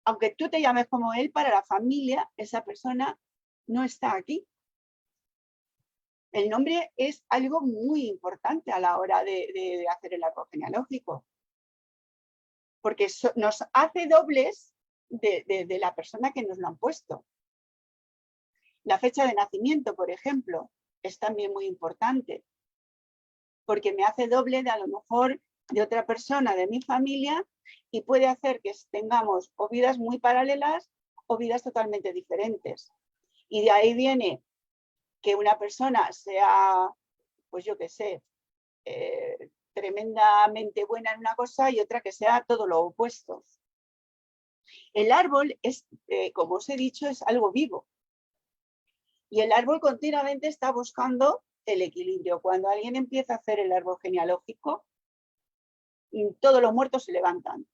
B: aunque tú te llames como él, para la familia, esa persona no está aquí. El nombre es algo muy importante a la hora de hacer el árbol genealógico, porque nos hace dobles de la persona que nos lo han puesto. La fecha de nacimiento, por ejemplo, es también muy importante, porque me hace doble de a lo mejor de otra persona de mi familia y puede hacer que tengamos o vidas muy paralelas o vidas totalmente diferentes. Y de ahí viene que una persona sea, pues yo qué sé, tremendamente buena en una cosa y otra que sea todo lo opuesto. El árbol es, como os he dicho, es algo vivo. Y el árbol continuamente está buscando el equilibrio. Cuando alguien empieza a hacer el árbol genealógico, todos los muertos se levantan.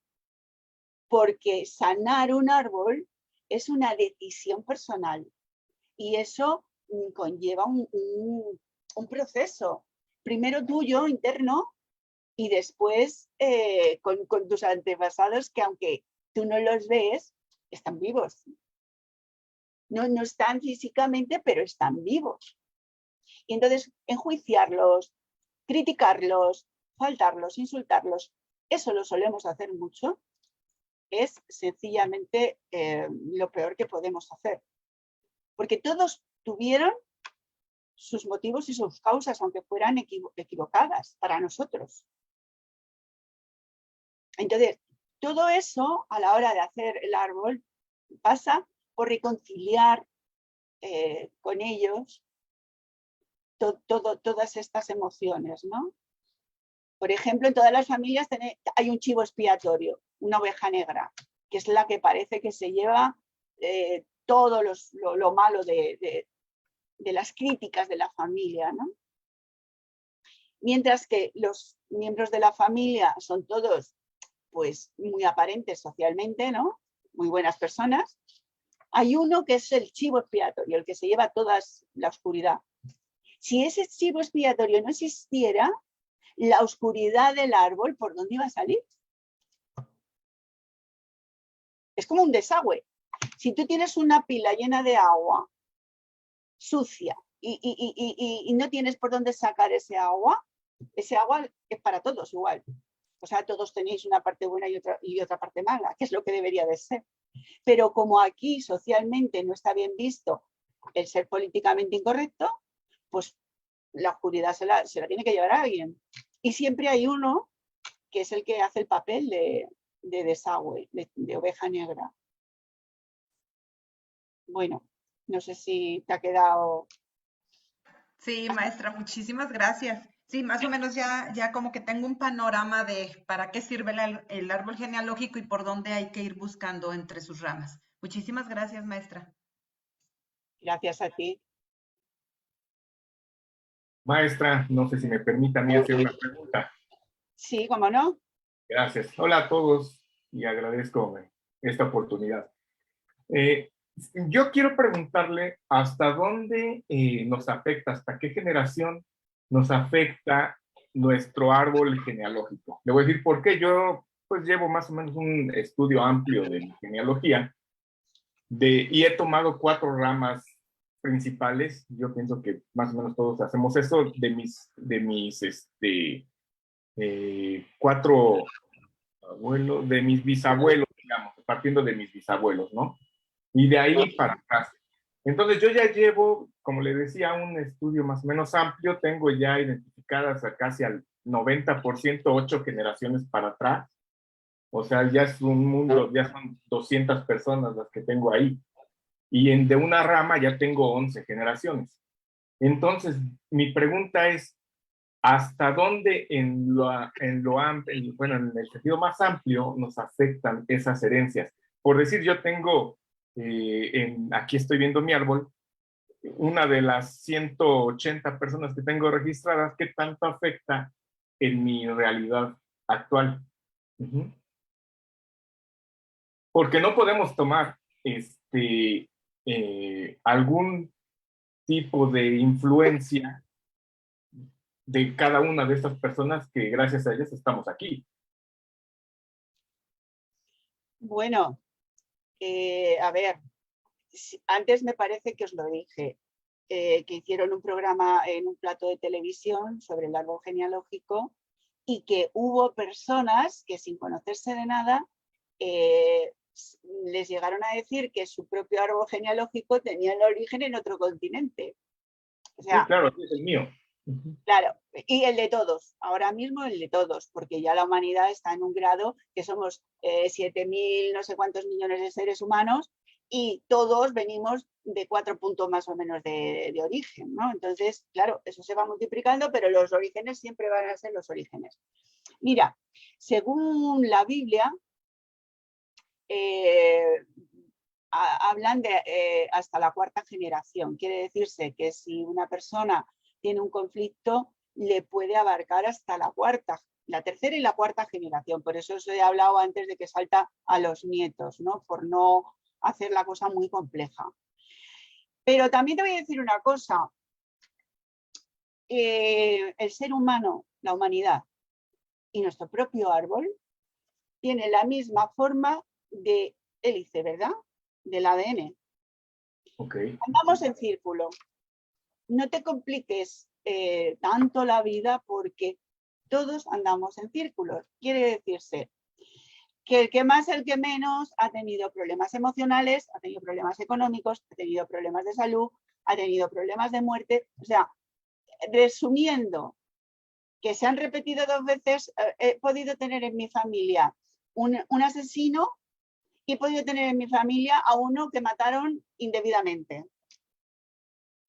B: Porque sanar un árbol es una decisión personal. Y eso conlleva un proceso. Primero tuyo, interno, y después con tus antepasados que aunque tú no los ves, están vivos. No están físicamente, pero están vivos. Y entonces enjuiciarlos, criticarlos, faltarlos, insultarlos, eso lo solemos hacer mucho. Es sencillamente lo peor que podemos hacer. Porque todos tuvieron sus motivos y sus causas, aunque fueran equivocadas para nosotros. Entonces, todo eso a la hora de hacer el árbol pasa por reconciliar con ellos todas estas emociones, ¿no? Por ejemplo, en todas las familias hay un chivo expiatorio, una oveja negra, que es la que parece que se lleva todo lo malo de las críticas de la familia, ¿no? Mientras que los miembros de la familia son todos pues muy aparentes socialmente, ¿no? Muy buenas personas. Hay uno que es el chivo expiatorio, el que se lleva toda la oscuridad. Si ese chivo expiatorio no existiera, la oscuridad del árbol, ¿por dónde iba a salir? Es como un desagüe. Si tú tienes una pila llena de agua sucia y no tienes por dónde sacar ese agua es para todos igual. O sea, todos tenéis una parte buena y otra parte mala, que es lo que debería de ser. Pero como aquí socialmente no está bien visto el ser políticamente incorrecto, pues la oscuridad se la tiene que llevar a alguien. Y siempre hay uno que es el que hace el papel de desagüe, de oveja negra. Bueno, no sé si te ha quedado...
N: Sí, maestra, muchísimas gracias. Sí, más o menos ya como que tengo un panorama de para qué sirve el árbol genealógico y por dónde hay que ir buscando entre sus ramas. Muchísimas gracias, maestra.
B: Gracias a ti.
D: Maestra, no sé si me permite a mí hacer una pregunta.
B: Sí, cómo no.
D: Gracias. Hola a todos y agradezco esta oportunidad. Yo quiero preguntarle hasta dónde nos afecta, hasta qué generación nos afecta nuestro árbol genealógico. Le voy a decir por qué. Yo pues llevo más o menos un estudio amplio de genealogía y he tomado 4 ramas principales. Yo pienso que más o menos todos hacemos eso de mis 4 abuelos, de mis bisabuelos, digamos, partiendo de mis bisabuelos, ¿no? Y de ahí para atrás. Entonces yo ya llevo, como le decía, un estudio más o menos amplio. Tengo ya identificadas a casi al 90%, 8 generaciones para atrás. O sea, ya es un mundo, ya son 200 personas las que tengo ahí. Y de una rama ya tengo 11 generaciones. Entonces, mi pregunta es, ¿hasta dónde en el sentido más amplio nos afectan esas herencias? Por decir, yo tengo, aquí estoy viendo mi árbol, una de las 180 personas que tengo registradas, ¿qué tanto afecta en mi realidad actual? Porque no podemos tomar algún tipo de influencia de cada una de estas personas que gracias a ellas estamos aquí.
B: Bueno, A ver, antes me parece que os lo dije, que hicieron un programa en un plato de televisión sobre el árbol genealógico y que hubo personas que sin conocerse de nada les llegaron a decir que su propio árbol genealógico tenía el origen en otro continente. O sea,
D: sí, claro, es el mío.
B: Claro, y el de todos, ahora mismo el de todos, porque ya la humanidad está en un grado que somos 7.000 no sé cuántos millones de seres humanos y todos venimos de 4 puntos más o menos de origen, ¿no? Entonces, claro, eso se va multiplicando, pero los orígenes siempre van a ser los orígenes. Mira, según la Biblia, hablan de hasta la 4ª generación. Quiere decirse que si una persona tiene un conflicto, le puede abarcar hasta la 4ª, la 3ª y la 4ª generación. Por eso os he hablado antes de que salta a los nietos, ¿no? Por no hacer la cosa muy compleja. Pero también te voy a decir una cosa. El ser humano, la humanidad y nuestro propio árbol tiene la misma forma de hélice, ¿verdad? Del ADN.
D: Okay.
B: Andamos en círculo. No te compliques tanto la vida porque todos andamos en círculos. Quiere decirse que el que más, el que menos ha tenido problemas emocionales, ha tenido problemas económicos, ha tenido problemas de salud, ha tenido problemas de muerte. O sea, resumiendo, que se han repetido 2 veces, he podido tener en mi familia un asesino y he podido tener en mi familia a uno que mataron indebidamente.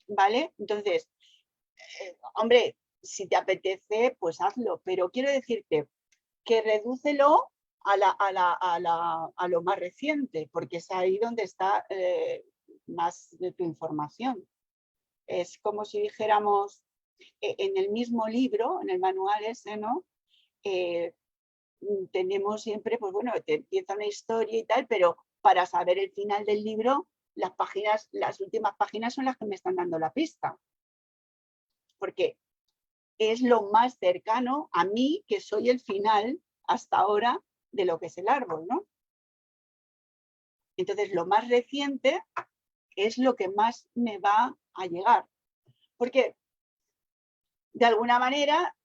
B: ¿Vale? Entonces, hombre, si te apetece, pues hazlo, pero quiero decirte que redúcelo a lo más reciente, porque es ahí donde está más de tu información. Es como si dijéramos, en el mismo libro, en el manual ese, ¿no? Tenemos siempre, pues bueno, te empieza una historia y tal, pero para saber el final del libro, las últimas páginas son las que me están dando la pista. Porque es lo más cercano a mí, que soy el final hasta ahora de lo que es el árbol, ¿no? Entonces, lo más reciente es lo que más me va a llegar. Porque, de alguna manera,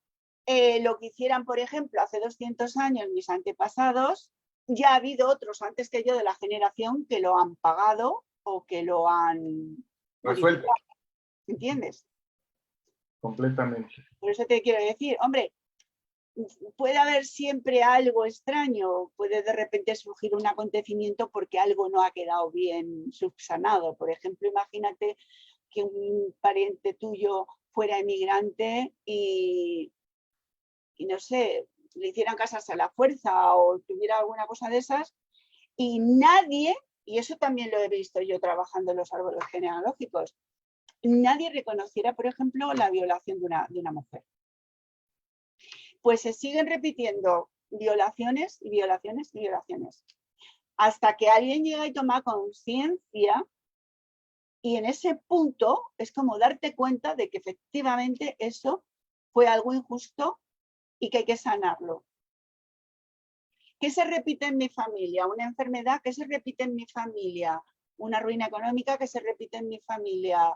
B: lo que hicieran, por ejemplo, hace 200 años mis antepasados, ya ha habido otros antes que yo de la generación que lo han pagado o que lo han
D: resuelto.
B: ¿Entiendes?
D: Completamente.
B: Por eso te quiero decir, hombre, puede haber siempre algo extraño, puede de repente surgir un acontecimiento porque algo no ha quedado bien subsanado. Por ejemplo, imagínate que un pariente tuyo fuera emigrante y no sé, le hicieran casarse a la fuerza o tuviera alguna cosa de esas y nadie, y eso también lo he visto yo trabajando en los árboles genealógicos, nadie reconociera, por ejemplo, la violación de una mujer. Pues se siguen repitiendo violaciones y violaciones y violaciones. Hasta que alguien llega y toma conciencia y en ese punto es como darte cuenta de que efectivamente eso fue algo injusto y que hay que sanarlo. ¿Qué se repite en mi familia? Una enfermedad. ¿Qué se repite en mi familia? Una ruina económica. ¿Qué se repite en mi familia?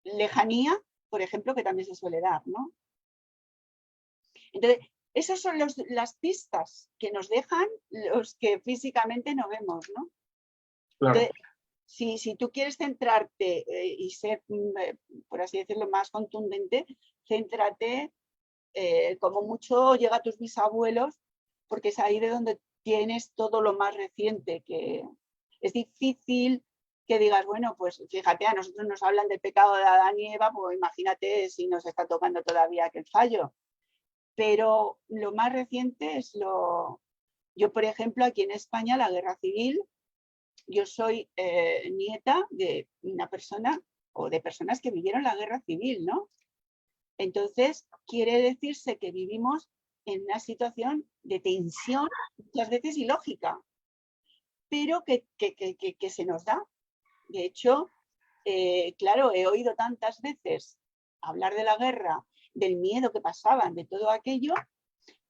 B: Lejanía, por ejemplo, que también se suele dar, ¿no? Entonces, esas son las pistas que nos dejan los que físicamente no vemos, ¿no?
D: Claro.
B: Entonces, si tú quieres centrarte y ser, por así decirlo, más contundente, céntrate, como mucho llega a tus bisabuelos, porque es ahí de donde tienes todo lo más reciente, que es difícil que digas, bueno, pues fíjate, a nosotros nos hablan del pecado de Adán y Eva, pues imagínate si nos está tocando todavía aquel fallo. Pero lo más reciente es Yo, por ejemplo, aquí en España, la guerra civil, yo soy nieta de una persona o de personas que vivieron la guerra civil, ¿no? Entonces, quiere decirse que vivimos en una situación de tensión, muchas veces ilógica, pero que se nos da. De hecho, claro, he oído tantas veces hablar de la guerra, del miedo que pasaban, de todo aquello,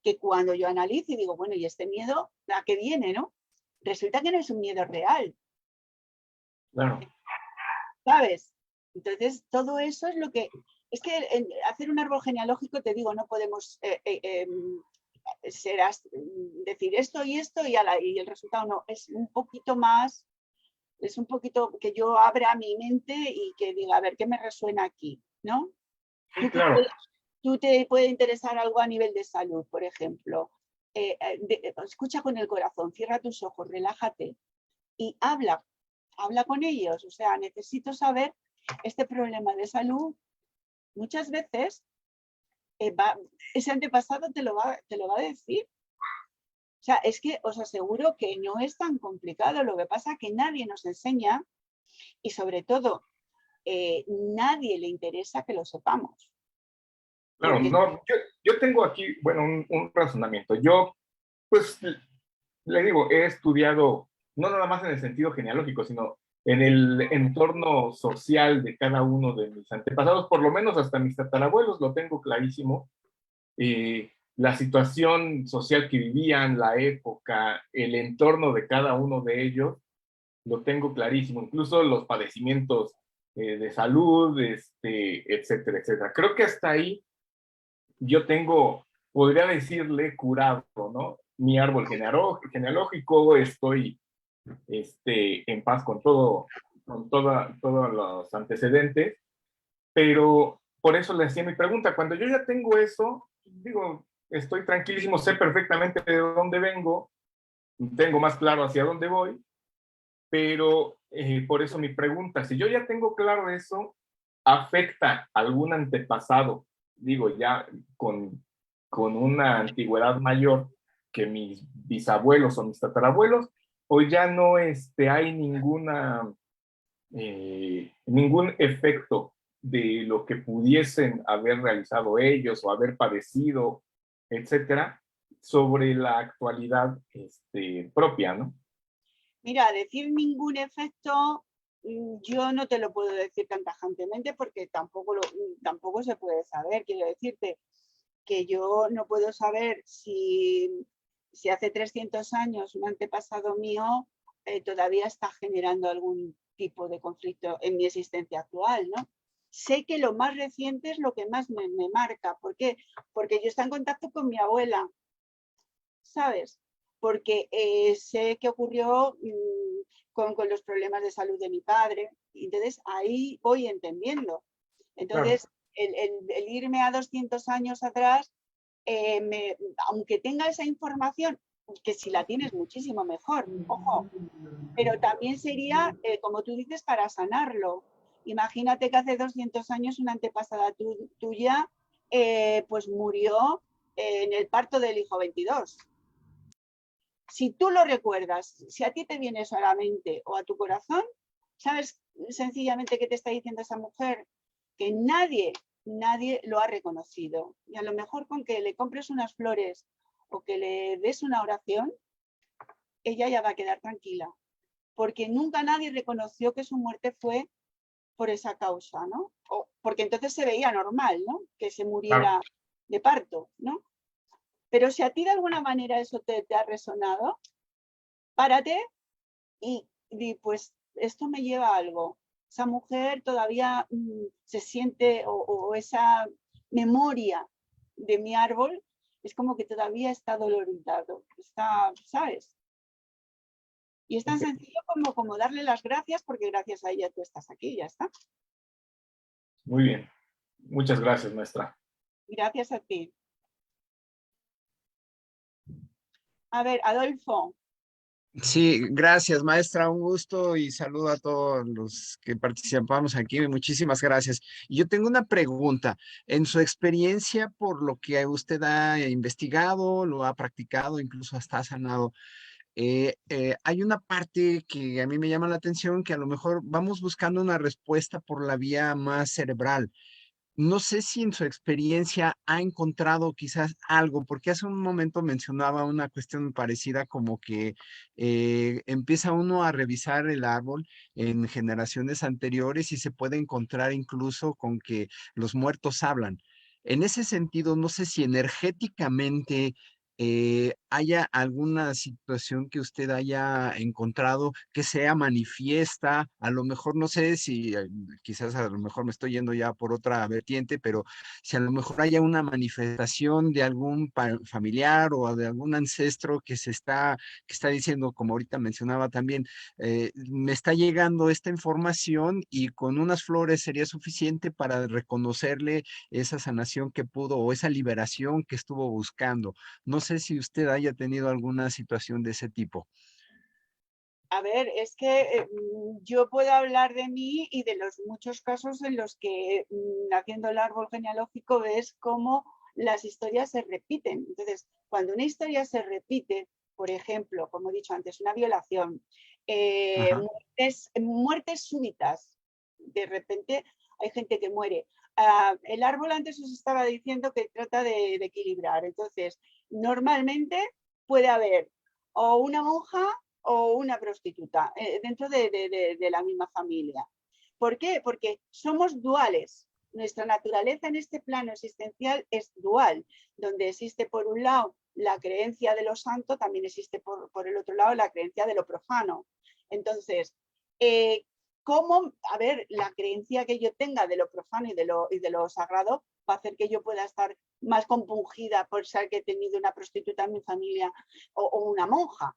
B: que cuando yo analizo y digo, bueno, ¿y este miedo a qué viene, no? resulta que no es un miedo real,
D: Claro.
B: ¿sabes? Entonces, todo eso es lo que... Es que hacer un árbol genealógico, te digo, no podemos decir esto y esto y el resultado no. Es un poquito más, es un poquito que yo abra mi mente y que diga, a ver, ¿qué me resuena aquí? ¿No?
D: Sí, claro.
B: Tú te puede interesar algo a nivel de salud, por ejemplo. Escucha con el corazón, cierra tus ojos, relájate y habla con ellos. O sea, necesito saber este problema de salud. Muchas veces ese antepasado te lo va a decir. O sea, es que os aseguro que no es tan complicado. Lo que pasa es que nadie nos enseña y sobre todo nadie le interesa que lo sepamos.
D: Claro, no, yo tengo aquí, bueno, un razonamiento. Yo, pues, le digo, he estudiado, no nada más en el sentido genealógico, sino en el entorno social de cada uno de mis antepasados, por lo menos hasta mis tatarabuelos, lo tengo clarísimo. La situación social que vivían, la época, el entorno de cada uno de ellos, lo tengo clarísimo. Incluso los padecimientos de salud, etcétera, etcétera. Creo que hasta ahí yo tengo, podría decirle, curado, ¿no? Mi árbol genealógico, estoy en paz con todos los antecedentes, pero por eso le hacía mi pregunta. Cuando yo ya tengo eso, digo, estoy tranquilísimo, sé perfectamente de dónde vengo, tengo más claro hacia dónde voy, pero por eso mi pregunta, si yo ya tengo claro eso, ¿afecta algún antepasado, digo, ya con una antigüedad mayor que mis bisabuelos o mis tatarabuelos, o ya no hay ningún efecto de lo que pudiesen haber realizado ellos o haber padecido, etcétera, sobre la actualidad propia, ¿no?
B: Mira, decir ningún efecto, yo no te lo puedo decir tan tajantemente porque tampoco se puede saber. Quiero decirte que yo no puedo saber si hace 300 años un antepasado mío todavía está generando algún tipo de conflicto en mi existencia actual, ¿no? Sé que lo más reciente es lo que más me marca. ¿Por qué? Porque yo estoy en contacto con mi abuela, ¿sabes? Porque sé qué ocurrió con los problemas de salud de mi padre. Entonces, ahí voy entendiendo. Entonces, el irme a 200 años atrás, aunque tenga esa información, que si la tienes muchísimo mejor, ojo, pero también sería, como tú dices, para sanarlo. Imagínate que hace 200 años una antepasada tuya pues murió en el parto del hijo 22. Si tú lo recuerdas, si a ti te viene eso a la mente o a tu corazón, ¿sabes sencillamente qué te está diciendo esa mujer? Que nadie lo ha reconocido. Y a lo mejor con que le compres unas flores o que le des una oración, ella ya va a quedar tranquila. Porque nunca nadie reconoció que su muerte fue por esa causa, ¿no? Porque entonces se veía normal, ¿no? Que se muriera de parto, ¿no? Pero si a ti de alguna manera eso te ha resonado, párate y pues esto me lleva a algo. Esa mujer todavía se siente, o esa memoria de mi árbol, es como que todavía está dolorizado, está, ¿sabes? Y es tan sencillo como darle las gracias, porque gracias a ella tú estás aquí, ya está.
D: Muy bien. Muchas gracias, maestra.
B: Gracias a ti. A ver, Adolfo.
M: Sí, gracias, maestra. Un gusto y saludo a todos los que participamos aquí. Muchísimas gracias. Y yo tengo una pregunta. En su experiencia, por lo que usted ha investigado, lo ha practicado, incluso hasta ha sanado, hay una parte que a mí me llama la atención, que a lo mejor vamos buscando una respuesta por la vía más cerebral. No sé si en su experiencia ha encontrado quizás algo, porque hace un momento mencionaba una cuestión parecida, como que empieza uno a revisar el árbol en generaciones anteriores y se puede encontrar incluso con que los muertos hablan. En ese sentido, no sé si energéticamente haya alguna situación que usted haya encontrado que sea manifiesta, a lo mejor no sé si quizás a lo mejor me estoy yendo ya por otra vertiente, pero si a lo mejor haya una manifestación de algún familiar o de algún ancestro que está diciendo, como ahorita mencionaba también, me está llegando esta información y con unas flores sería suficiente para reconocerle esa sanación que pudo o esa liberación que estuvo buscando. No sé si usted haya tenido alguna situación de ese tipo.
B: A ver, es que yo puedo hablar de mí y de los muchos casos en los que haciendo el árbol genealógico ves cómo las historias se repiten. Entonces, cuando una historia se repite, por ejemplo, como he dicho antes, una violación, muertes súbitas, de repente hay gente que muere. El árbol antes os estaba diciendo que trata de equilibrar. Entonces, normalmente puede haber o una monja o una prostituta dentro de la misma familia. ¿Por qué? Porque somos duales. Nuestra naturaleza en este plano existencial es dual, donde existe por un lado la creencia de lo santo, también existe por el otro lado la creencia de lo profano. Entonces, ¿cómo? A ver, la creencia que yo tenga de lo profano y de lo sagrado va a hacer que yo pueda estar más compungida por ser que he tenido una prostituta en mi familia o una monja.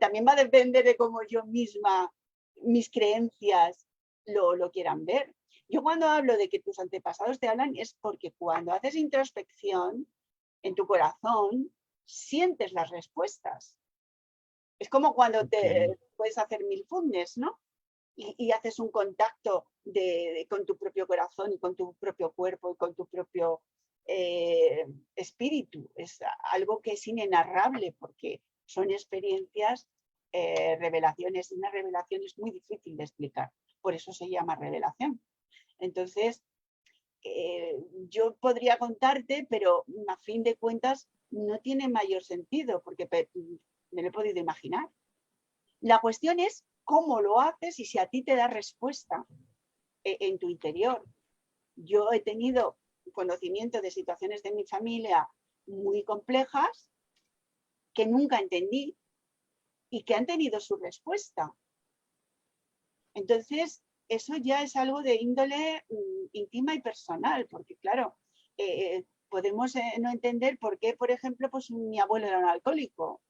B: También va a depender de cómo yo misma, mis creencias lo quieran ver. Yo cuando hablo de que tus antepasados te hablan es porque cuando haces introspección en tu corazón, sientes las respuestas. Es como cuando te puedes hacer mindfulness, ¿no? Y haces un contacto con tu propio corazón y con tu propio cuerpo y con tu propio espíritu. Es algo que es inenarrable porque son experiencias, revelaciones, y una revelación es muy difícil de explicar, por eso se llama revelación. Entonces, yo podría contarte, pero a fin de cuentas no tiene mayor sentido, porque me lo he podido imaginar. La cuestión es cómo lo haces y si a ti te da respuesta en tu interior. Yo he tenido conocimiento de situaciones de mi familia muy complejas que nunca entendí y que han tenido su respuesta. Entonces, eso ya es algo de índole íntima y personal, porque claro, podemos no entender por qué, por ejemplo, pues mi abuelo era un alcohólico.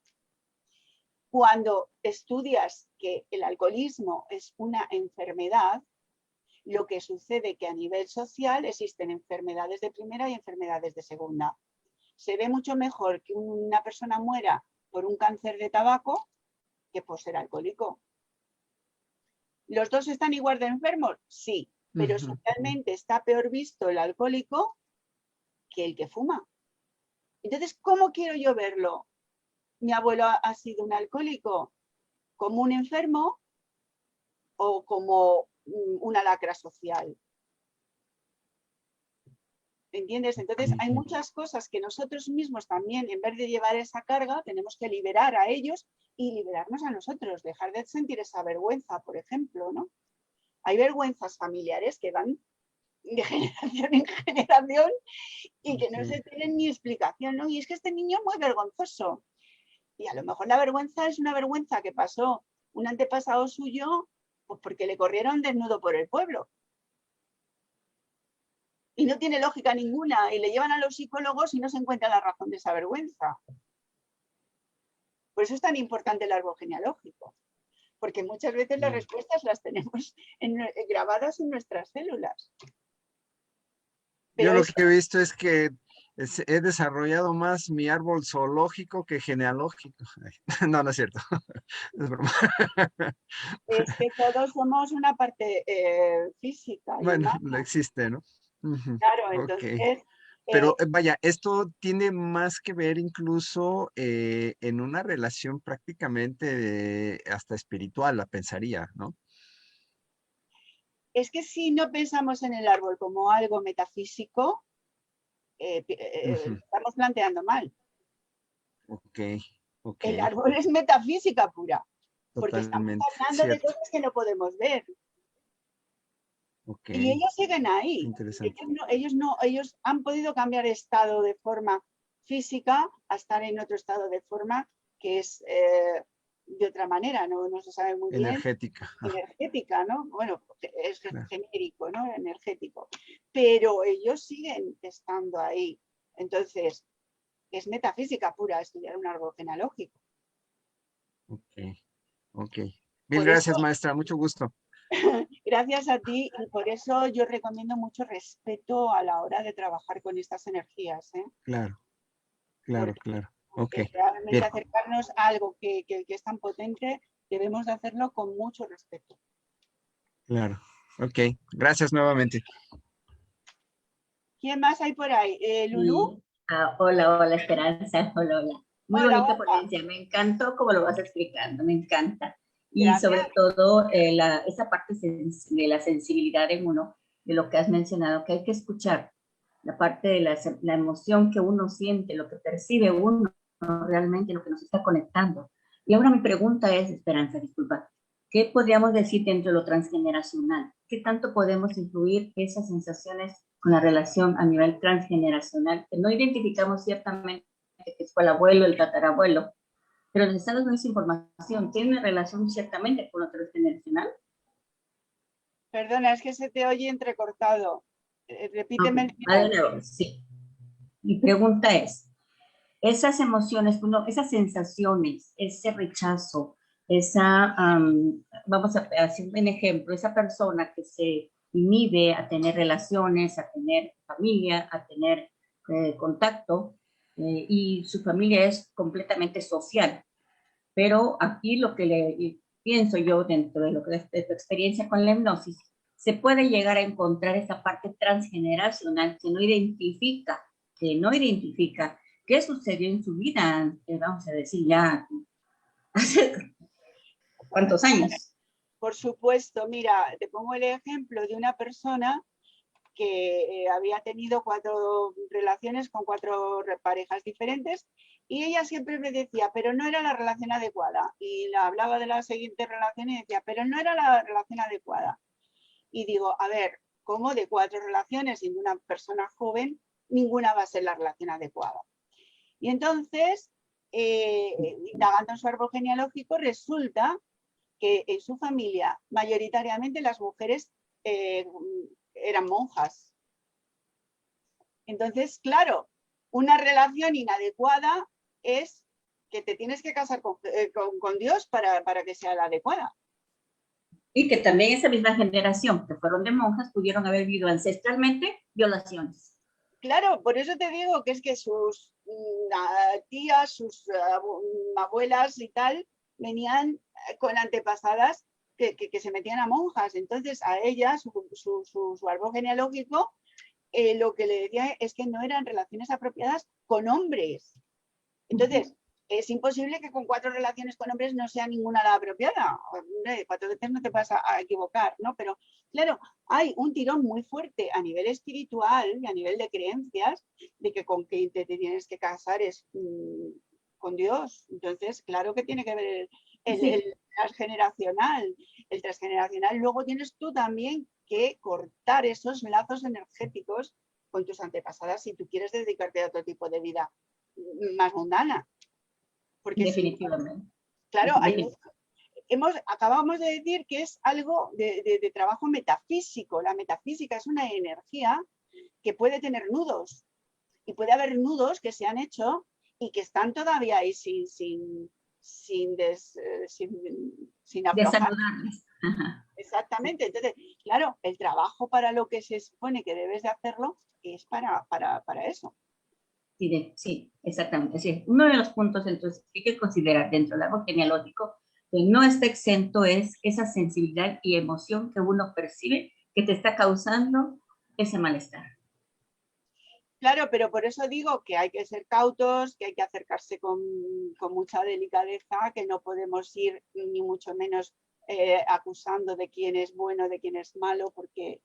B: Cuando estudias que el alcoholismo es una enfermedad, lo que sucede es que a nivel social existen enfermedades de primera y enfermedades de segunda. Se ve mucho mejor que una persona muera por un cáncer de tabaco que por ser alcohólico. ¿Los dos están igual de enfermos? Sí, pero socialmente está peor visto el alcohólico que el que fuma. Entonces, ¿cómo quiero yo verlo? ¿Mi abuelo ha sido un alcohólico como un enfermo o como una lacra social? ¿Entiendes? Entonces hay muchas cosas que nosotros mismos también, en vez de llevar esa carga, tenemos que liberar a ellos y liberarnos a nosotros, dejar de sentir esa vergüenza, por ejemplo, ¿no? Hay vergüenzas familiares que van de generación en generación y que no se tienen ni explicación, ¿no? Y es que este niño es muy vergonzoso. Y a lo mejor la vergüenza es una vergüenza que pasó un antepasado suyo pues porque le corrieron desnudo por el pueblo. Y no tiene lógica ninguna, y le llevan a los psicólogos y no se encuentra la razón de esa vergüenza. Por eso es tan importante el árbol genealógico, porque muchas veces las respuestas las tenemos grabadas en nuestras células. Pero
M: yo lo que he visto es que he desarrollado más mi árbol zoológico que genealógico. No, no es cierto. Es broma.
B: Es que todos somos una parte física.
M: Bueno, no existe, ¿no?
B: Claro, entonces...
M: Pero vaya, esto tiene más que ver incluso en una relación prácticamente hasta espiritual, la pensaría, ¿no?
B: Es que si no pensamos en el árbol como algo metafísico, estamos planteando mal. El árbol es metafísica pura, porque estamos hablando de cosas que no podemos ver. Y ellos siguen ahí. Ellos han podido cambiar estado de forma física a estar en otro estado de forma que es de otra manera, no se sabe muy bien.
M: Energética.
B: Energética, ¿no? Bueno, es genérico, ¿no? Energético. Pero ellos siguen estando ahí. Entonces, es metafísica pura estudiar un árbol genealógico.
M: Ok. Mil
B: Por
M: gracias,
B: eso,
M: maestra. Mucho gusto.
B: gracias a ti, y por eso yo recomiendo mucho respeto a la hora de trabajar con estas energías, ¿eh?
M: Claro. Ok.
B: Realmente
M: Bien.
B: acercarnos a algo que es tan potente, debemos de hacerlo con mucho respeto.
M: Claro. Ok. Gracias nuevamente.
B: ¿Quién más hay por ahí? ¿Lulú?
K: Sí. Hola, Esperanza. Hola. Muy
B: Hola,
K: bonita
B: guapa.
K: ponencia. Me encantó cómo lo vas explicando. Me encanta. Y
B: Gracias.
K: sobre todo esa parte de la sensibilidad en uno, de lo que has mencionado, que hay que escuchar. La parte de la emoción que uno siente, lo que percibe uno, realmente lo que nos está conectando. Y ahora mi pregunta es, Esperanza, disculpa, ¿qué podríamos decir dentro de lo transgeneracional? ¿Qué tanto podemos influir esas sensaciones con la relación a nivel transgeneracional? Que no identificamos ciertamente que fue el abuelo, el tatarabuelo, pero necesitamos más información. ¿Tiene una relación ciertamente con lo transgeneracional?
B: Perdona, es que se te oye entrecortado. Repíteme el
K: De
B: final.
K: nuevo, sí. Mi pregunta es, esas emociones, esas sensaciones, ese rechazo, vamos a hacer un ejemplo, esa persona que se inhibe a tener relaciones, a tener familia, a tener contacto, y su familia es completamente social. Pero aquí lo que pienso yo dentro de lo que es de tu experiencia con la hipnosis, se puede llegar a encontrar esa parte transgeneracional que no identifica qué sucedió en su vida, vamos a decir ya hace cuántos años.
B: Por supuesto, mira, te pongo el ejemplo de una persona que había tenido 4 relaciones con 4 parejas diferentes y ella siempre me decía, pero no era la relación adecuada. Y la hablaba de la siguiente relación y decía, pero no era la relación adecuada. Y digo, a ver, ¿cómo de 4 relaciones siendo una persona joven, ninguna va a ser la relación adecuada? Y entonces, indagando en su árbol genealógico, resulta que en su familia mayoritariamente las mujeres eran monjas. Entonces, claro, una relación inadecuada es que te tienes que casar con Dios para que sea la adecuada.
K: Y que también esa misma generación que fueron de monjas pudieron haber vivido ancestralmente violaciones.
B: Claro, por eso te digo que es que sus tías, sus abuelas y tal, venían con antepasadas que se metían a monjas. Entonces a ellas, su árbol genealógico, lo que le decía es que no eran relaciones apropiadas con hombres. Entonces, es imposible que con 4 relaciones con hombres no sea ninguna la apropiada. 4 veces no te vas a equivocar, ¿no? Pero claro, hay un tirón muy fuerte a nivel espiritual y a nivel de creencias de que con quien te tienes que casar es con Dios. Entonces, claro que tiene que ver el transgeneracional. El transgeneracional. Luego tienes tú también que cortar esos lazos energéticos con tus antepasadas si tú quieres dedicarte a otro tipo de vida más mundana. Porque
K: definitivamente.
B: Claro, acabamos de decir que es algo de trabajo metafísico. La metafísica es una energía que puede tener nudos y puede haber nudos que se han hecho y que están todavía ahí sin aflojar. Exactamente. Entonces, claro, el trabajo para lo que se supone que debes de hacerlo es para eso.
K: Sí, exactamente. Sí. Uno de los puntos entonces que hay que considerar dentro del árbol genealógico que no está exento es esa sensibilidad y emoción que uno percibe que te está causando ese malestar.
B: Claro, pero por eso digo que hay que ser cautos, que hay que acercarse con mucha delicadeza, que no podemos ir ni mucho menos acusando de quién es bueno, de quién es malo, porque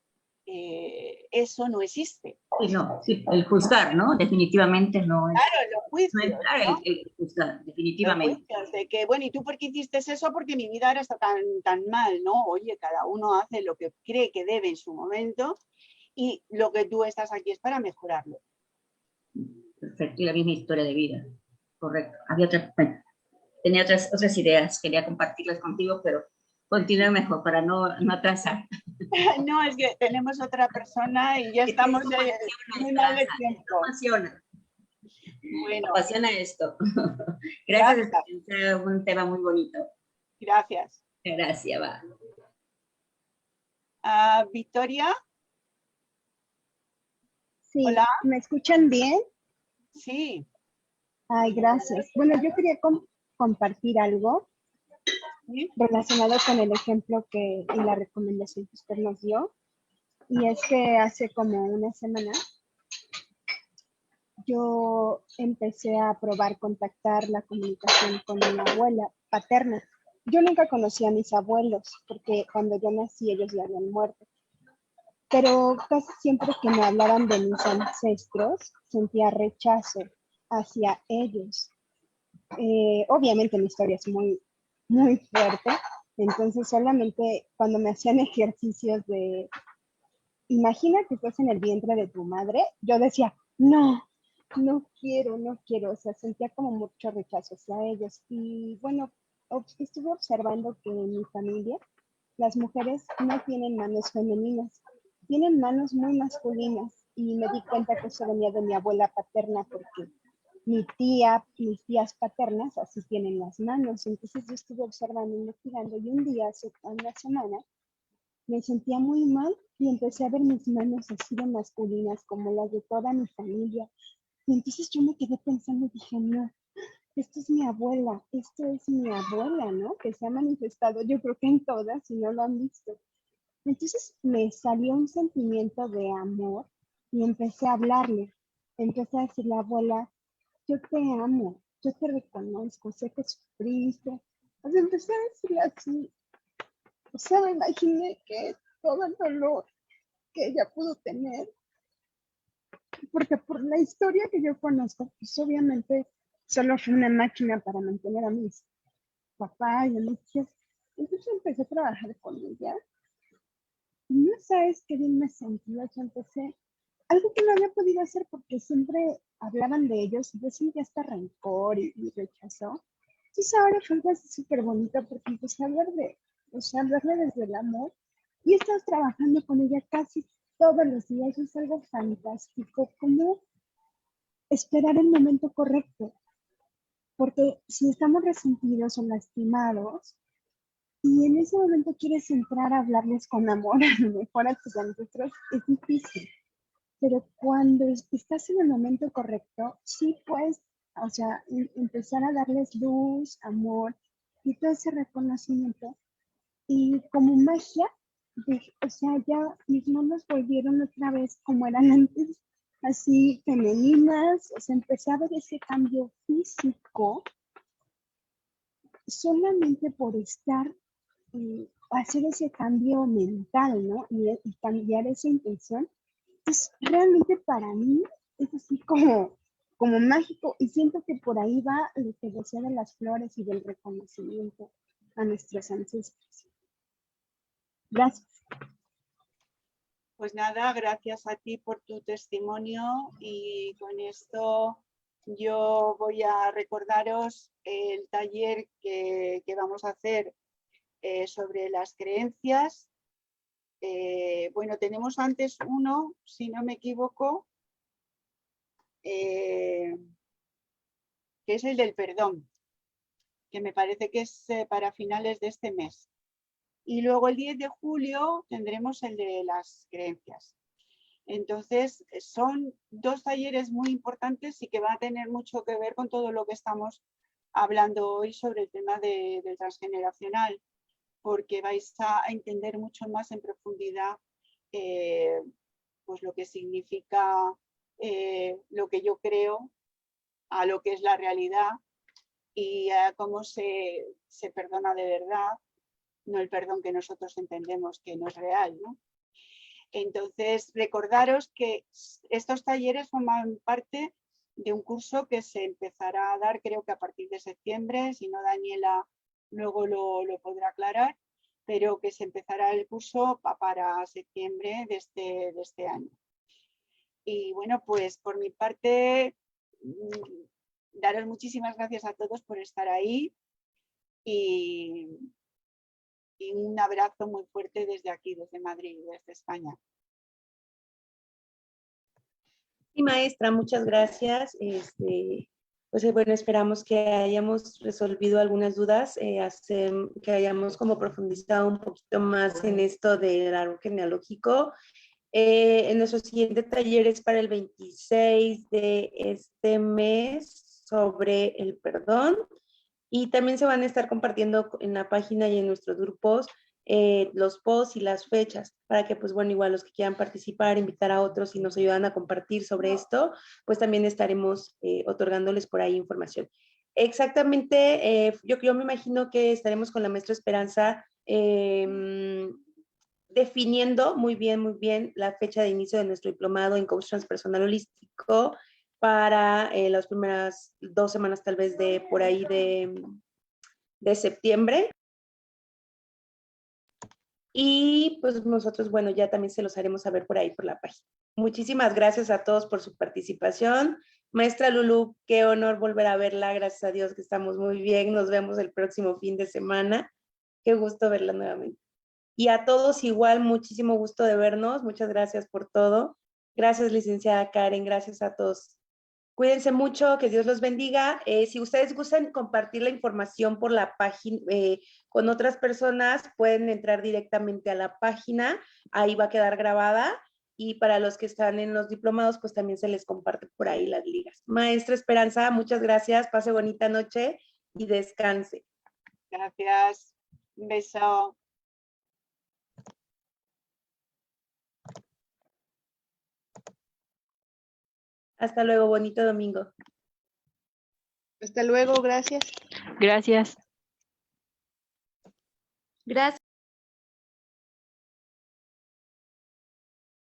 B: eso no existe.
K: Sí, no, sí, el juzgar, ¿no? Definitivamente no es.
B: Claro, los juicios.
K: No el juzgar, definitivamente.
B: Los juicios de que, bueno, ¿y tú por qué hiciste eso? Porque mi vida ahora está tan mal, ¿no? Oye, cada uno hace lo que cree que debe en su momento y lo que tú estás aquí es para mejorarlo.
K: Perfecto, y la misma historia de vida. Correcto. Había bueno, tenía otras ideas, quería compartirlas contigo, pero continúa mejor para no atrasar.
B: No, es que tenemos otra persona y ya estamos muy mal de tiempo.
K: Apasiona.
B: Bueno.
K: Apasiona esto. Gracias, es un tema muy bonito.
B: Gracias.
K: Gracias, va.
B: Victoria.
O: Sí,
B: hola.
O: ¿Me escuchan bien?
B: Sí.
O: Ay, gracias. Bueno, yo quería compartir algo relacionado con el ejemplo y la recomendación que usted nos dio. Y es que hace como una semana yo empecé a probar contactar la comunicación con mi abuela paterna. Yo nunca conocí a mis abuelos porque cuando yo nací ellos ya habían muerto. Pero casi siempre que me hablaban de mis ancestros sentía rechazo hacia ellos. Obviamente mi historia es muy, muy fuerte, entonces solamente cuando me hacían ejercicios de, imagina que estás en el vientre de tu madre, yo decía, no quiero, o sea, sentía como mucho rechazo hacia ellos. Y bueno, estuve observando que en mi familia las mujeres no tienen manos femeninas, tienen manos muy masculinas, y me di cuenta que eso venía de mi abuela paterna porque mis tías paternas así tienen las manos. Entonces yo estuve observando, investigando, y un día, hace una semana, me sentía muy mal y empecé a ver mis manos así de masculinas como las de toda mi familia. Y entonces yo me quedé pensando y dije, no, esto es mi abuela, ¿no? Que se ha manifestado, yo creo que en todas, si no lo han visto. Entonces me salió un sentimiento de amor y empecé a hablarle. Empecé a decirle, abuela, yo te amo, yo te reconozco, sé que sufriste. O sea, empecé a decirle así. O sea, me imaginé que todo el dolor que ella pudo tener, porque por la historia que yo conozco, pues obviamente solo fue una máquina para mantener a mis papás y a mis tías. Entonces empecé a trabajar con ella. Y no sabes qué bien me sentí. Yo empecé algo que no había podido hacer porque siempre hablaban de ellos y yo sentía hasta rencor y rechazo. Entonces ahora fue algo así súper bonito porque empecé a hablarle desde el amor y he estado trabajando con ella casi todos los días. Es algo fantástico, como esperar el momento correcto, porque si estamos resentidos o lastimados y en ese momento quieres entrar a hablarles con amor, a lo mejor a tus ancestros, es difícil. Pero cuando estás en el momento correcto, sí puedes, o sea, empezar a darles luz, amor y todo ese reconocimiento. Y como magia, o sea, ya mis manos volvieron otra vez como eran antes, así femeninas. O sea, empecé a ver ese cambio físico solamente por estar, hacer ese cambio mental, ¿no? Y cambiar esa intención. Entonces, realmente para mí es así como mágico, y siento que por ahí va lo que decía de las flores y del reconocimiento a nuestros ancestros. Gracias.
B: Pues nada, gracias a ti por tu testimonio, y con esto yo voy a recordaros el taller que vamos a hacer sobre las creencias. Bueno, tenemos antes uno, si no me equivoco, que es el del perdón, que me parece que es para finales de este mes. Y luego el 10 de julio tendremos el de las creencias. Entonces, son dos talleres muy importantes y que van a tener mucho que ver con todo lo que estamos hablando hoy sobre el tema del transgeneracional, porque vais a entender mucho más en profundidad pues lo que significa lo que yo creo a lo que es la realidad, y a cómo se perdona de verdad, no el perdón que nosotros entendemos que no es real, ¿no? Entonces, recordaros que estos talleres forman parte de un curso que se empezará a dar, creo que a partir de septiembre, si no Daniela luego lo podrá aclarar, pero que se empezará el curso para septiembre de este año. Y bueno, pues por mi parte daros muchísimas gracias a todos por estar ahí y un abrazo muy fuerte desde aquí, desde Madrid, desde España.
A: Sí, maestra, muchas gracias. Pues bueno, esperamos que hayamos resolvido algunas dudas, que hayamos como profundizado un poquito más en esto del árbol genealógico. En nuestro siguiente taller es para el 26 de este mes sobre el perdón, y también se van a estar compartiendo en la página y en nuestros grupos los posts y las fechas, para que pues bueno, igual los que quieran participar, invitar a otros y nos ayudan a compartir sobre esto, pues también estaremos otorgándoles por ahí información. Exactamente, yo me imagino que estaremos con la maestra Esperanza definiendo muy bien la fecha de inicio de nuestro diplomado en coach transpersonal holístico para las primeras 2 semanas tal vez de por ahí de septiembre. Y pues nosotros, bueno, ya también se los haremos saber por ahí por la página. Muchísimas gracias a todos por su participación. Maestra Lulú, qué honor volver a verla, gracias a Dios que estamos muy bien. Nos vemos el próximo fin de semana. Qué gusto verla nuevamente. Y a todos igual, muchísimo gusto de vernos. Muchas gracias por todo. Gracias, licenciada Karen. Gracias a todos. Cuídense mucho, que Dios los bendiga. Si ustedes gustan compartir la información por la página con otras personas, pueden entrar directamente a la página. Ahí va a quedar grabada. Y para los que están en los diplomados, pues también se les comparte por ahí las ligas. Maestra Esperanza, muchas gracias. Pase bonita noche y descanse.
B: Gracias. Un beso.
A: Hasta luego, bonito domingo.
O: Hasta luego, gracias.
E: Gracias.
A: Gracias.